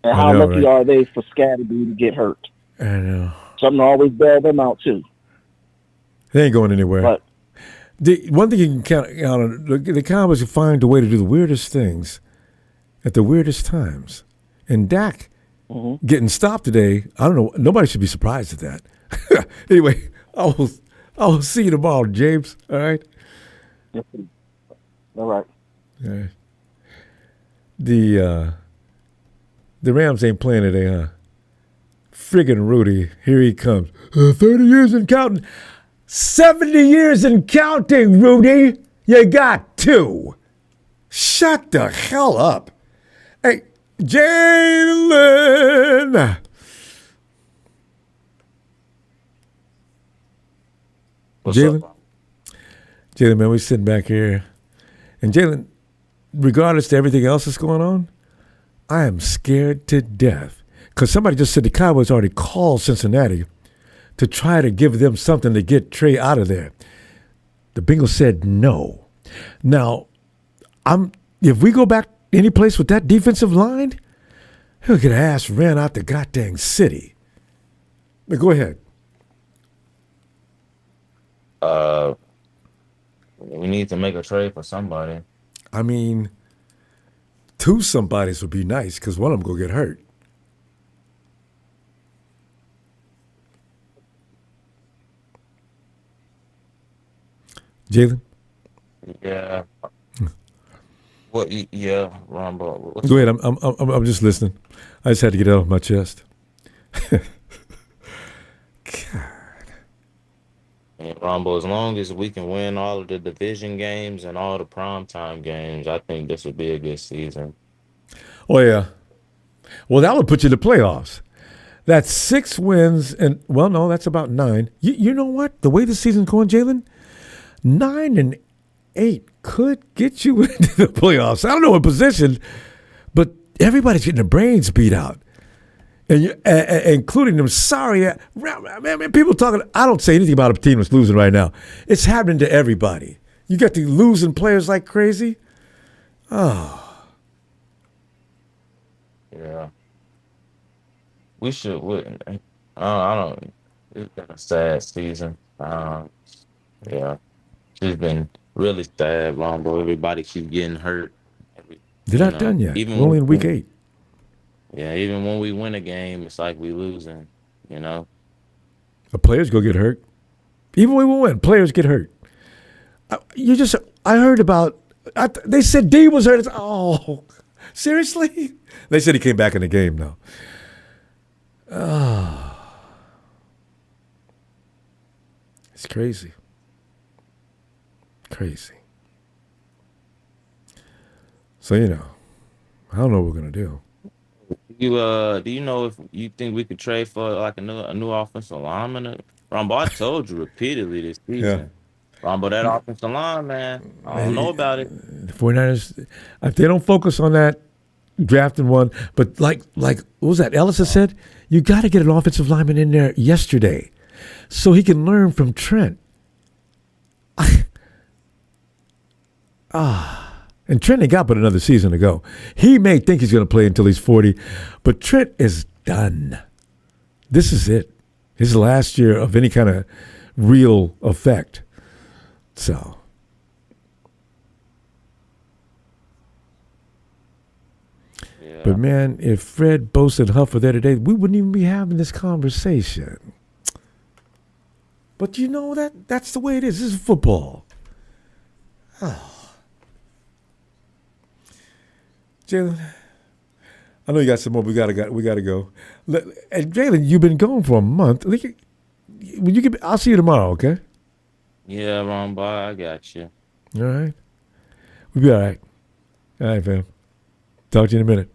[SPEAKER 18] And how lucky are they for Scatterby to get hurt?
[SPEAKER 1] I know.
[SPEAKER 18] Something always bail them out too.
[SPEAKER 1] They ain't going anywhere.
[SPEAKER 18] But
[SPEAKER 1] one thing you can count on, the Cowboys find a way to do the weirdest things at the weirdest times. And Dak getting stopped today, I don't know. Nobody should be surprised at that. Anyway, I will see you tomorrow, James. All right?
[SPEAKER 18] All right.
[SPEAKER 1] All right. The Rams ain't playing today, huh? Friggin' Rudy, here he comes. 30 years and counting. 70 years and counting, Rudy. You got 2. Shut the hell up. Hey, Jalen. Jalen, man, we sitting back here. And Jalen, regardless to everything else that's going on, I am scared to death. Because somebody just said the Cowboys already called Cincinnati to try to give them something to get Trey out of there. The Bengals said no. Now, if we go back any place with that defensive line, he'll get ass ran out the goddamn city. But go ahead.
[SPEAKER 19] We need to make a trade for somebody.
[SPEAKER 1] I mean, 2 somebodies would be nice because one of them go get hurt. Jalen?
[SPEAKER 19] Yeah. What? Yeah, Ronbo.
[SPEAKER 1] Go ahead. I'm just listening. I just had to get it off my chest.
[SPEAKER 19] And Ronbo, as long as we can win all of the division games and all the primetime games, I think this would be a good season.
[SPEAKER 1] Oh, yeah. Well, that would put you in the playoffs. That's 6 wins, and, well, no, that's about 9. You know what? The way the season's going, Jalen, 9 and 8 could get you into the playoffs. I don't know what position, but everybody's getting their brains beat out. And including them sorry, man, people talking. I don't say anything about a team that's losing right now. It's happening to everybody. You got the losing players like crazy. Oh,
[SPEAKER 19] yeah. We should. I don't. It's been a sad season. Yeah, it's been really sad, Ronbo. Everybody keeps getting hurt.
[SPEAKER 1] They're not done yet. We're only in week 8.
[SPEAKER 19] Yeah, even when we win a game, it's like we losing, you know.
[SPEAKER 1] The players go get hurt. Even when we win, players get hurt. I heard about, they said D was hurt. Oh, seriously? They said he came back in the game, though. Oh. It's crazy. Crazy. So, I don't know what we're going to do.
[SPEAKER 19] Do you know if you think we could trade for like a new offensive lineman? Rombo, I told you repeatedly this
[SPEAKER 1] Yeah.
[SPEAKER 19] season. Rombo, that offensive line, man. I don't know about it.
[SPEAKER 1] The 49ers, if they don't focus on that, drafting one, but like what was that Ellis has said? You got to get an offensive lineman in there yesterday so he can learn from Trent. And Trent ain't got but another season to go. He may think he's going to play until he's 40, but Trent is done. This is it. His last year of any kind of real effect. So.
[SPEAKER 19] Yeah.
[SPEAKER 1] But, man, if Fred, Bosa, and Huff were there today, we wouldn't even be having this conversation. But you know that's the way it is. This is football. Oh. Jalen, I know you got some more. We gotta go. And Jalen, you've been gone for a month. I'll see you tomorrow, okay?
[SPEAKER 19] Yeah, Rombo, I got you.
[SPEAKER 1] All right. We'll be all right. All right, fam. Talk to you in a minute.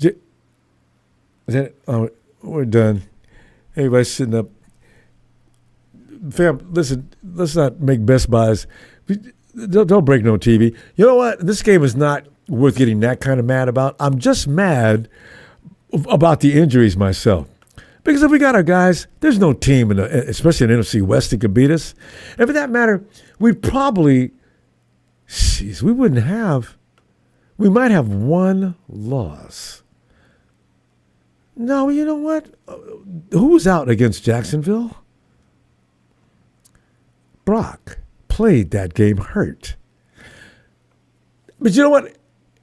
[SPEAKER 1] Is that it? Oh, we're done. Everybody's sitting up. Fam, listen, let's not make Best Buys. Don't break no TV. You know what? This game is not worth getting that kind of mad about. I'm just mad about the injuries myself. Because if we got our guys, there's no team, especially in the NFC West, that could beat us. And for that matter, we'd probably, we might have one loss. No, you know what? Who was out against Jacksonville? Brock played that game hurt. But you know what?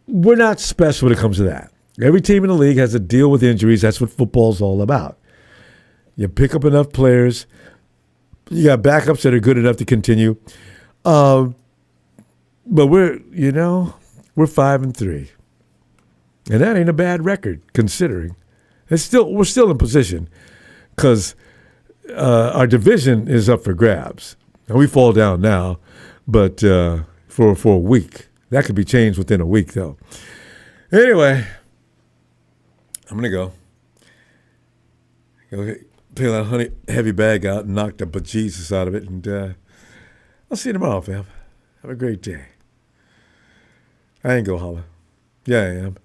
[SPEAKER 1] We're not special when it comes to that. Every team in the league has to deal with injuries. That's what football's all about. You pick up enough players. You got backups that are good enough to continue. But we're 5-3. And that ain't a bad record, considering. We're still in position because our division is up for grabs. And we fall down now, but for a week. That could be changed within a week, though. Anyway, I'm going to go. Peel that heavy bag out and knock the bejesus out of it. And I'll see you tomorrow, fam. Have a great day. I ain't go holler. Yeah, I am.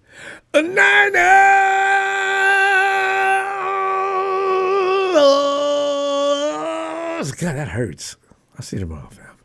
[SPEAKER 1] A Niners! God, that hurts. I'll see you tomorrow, fam.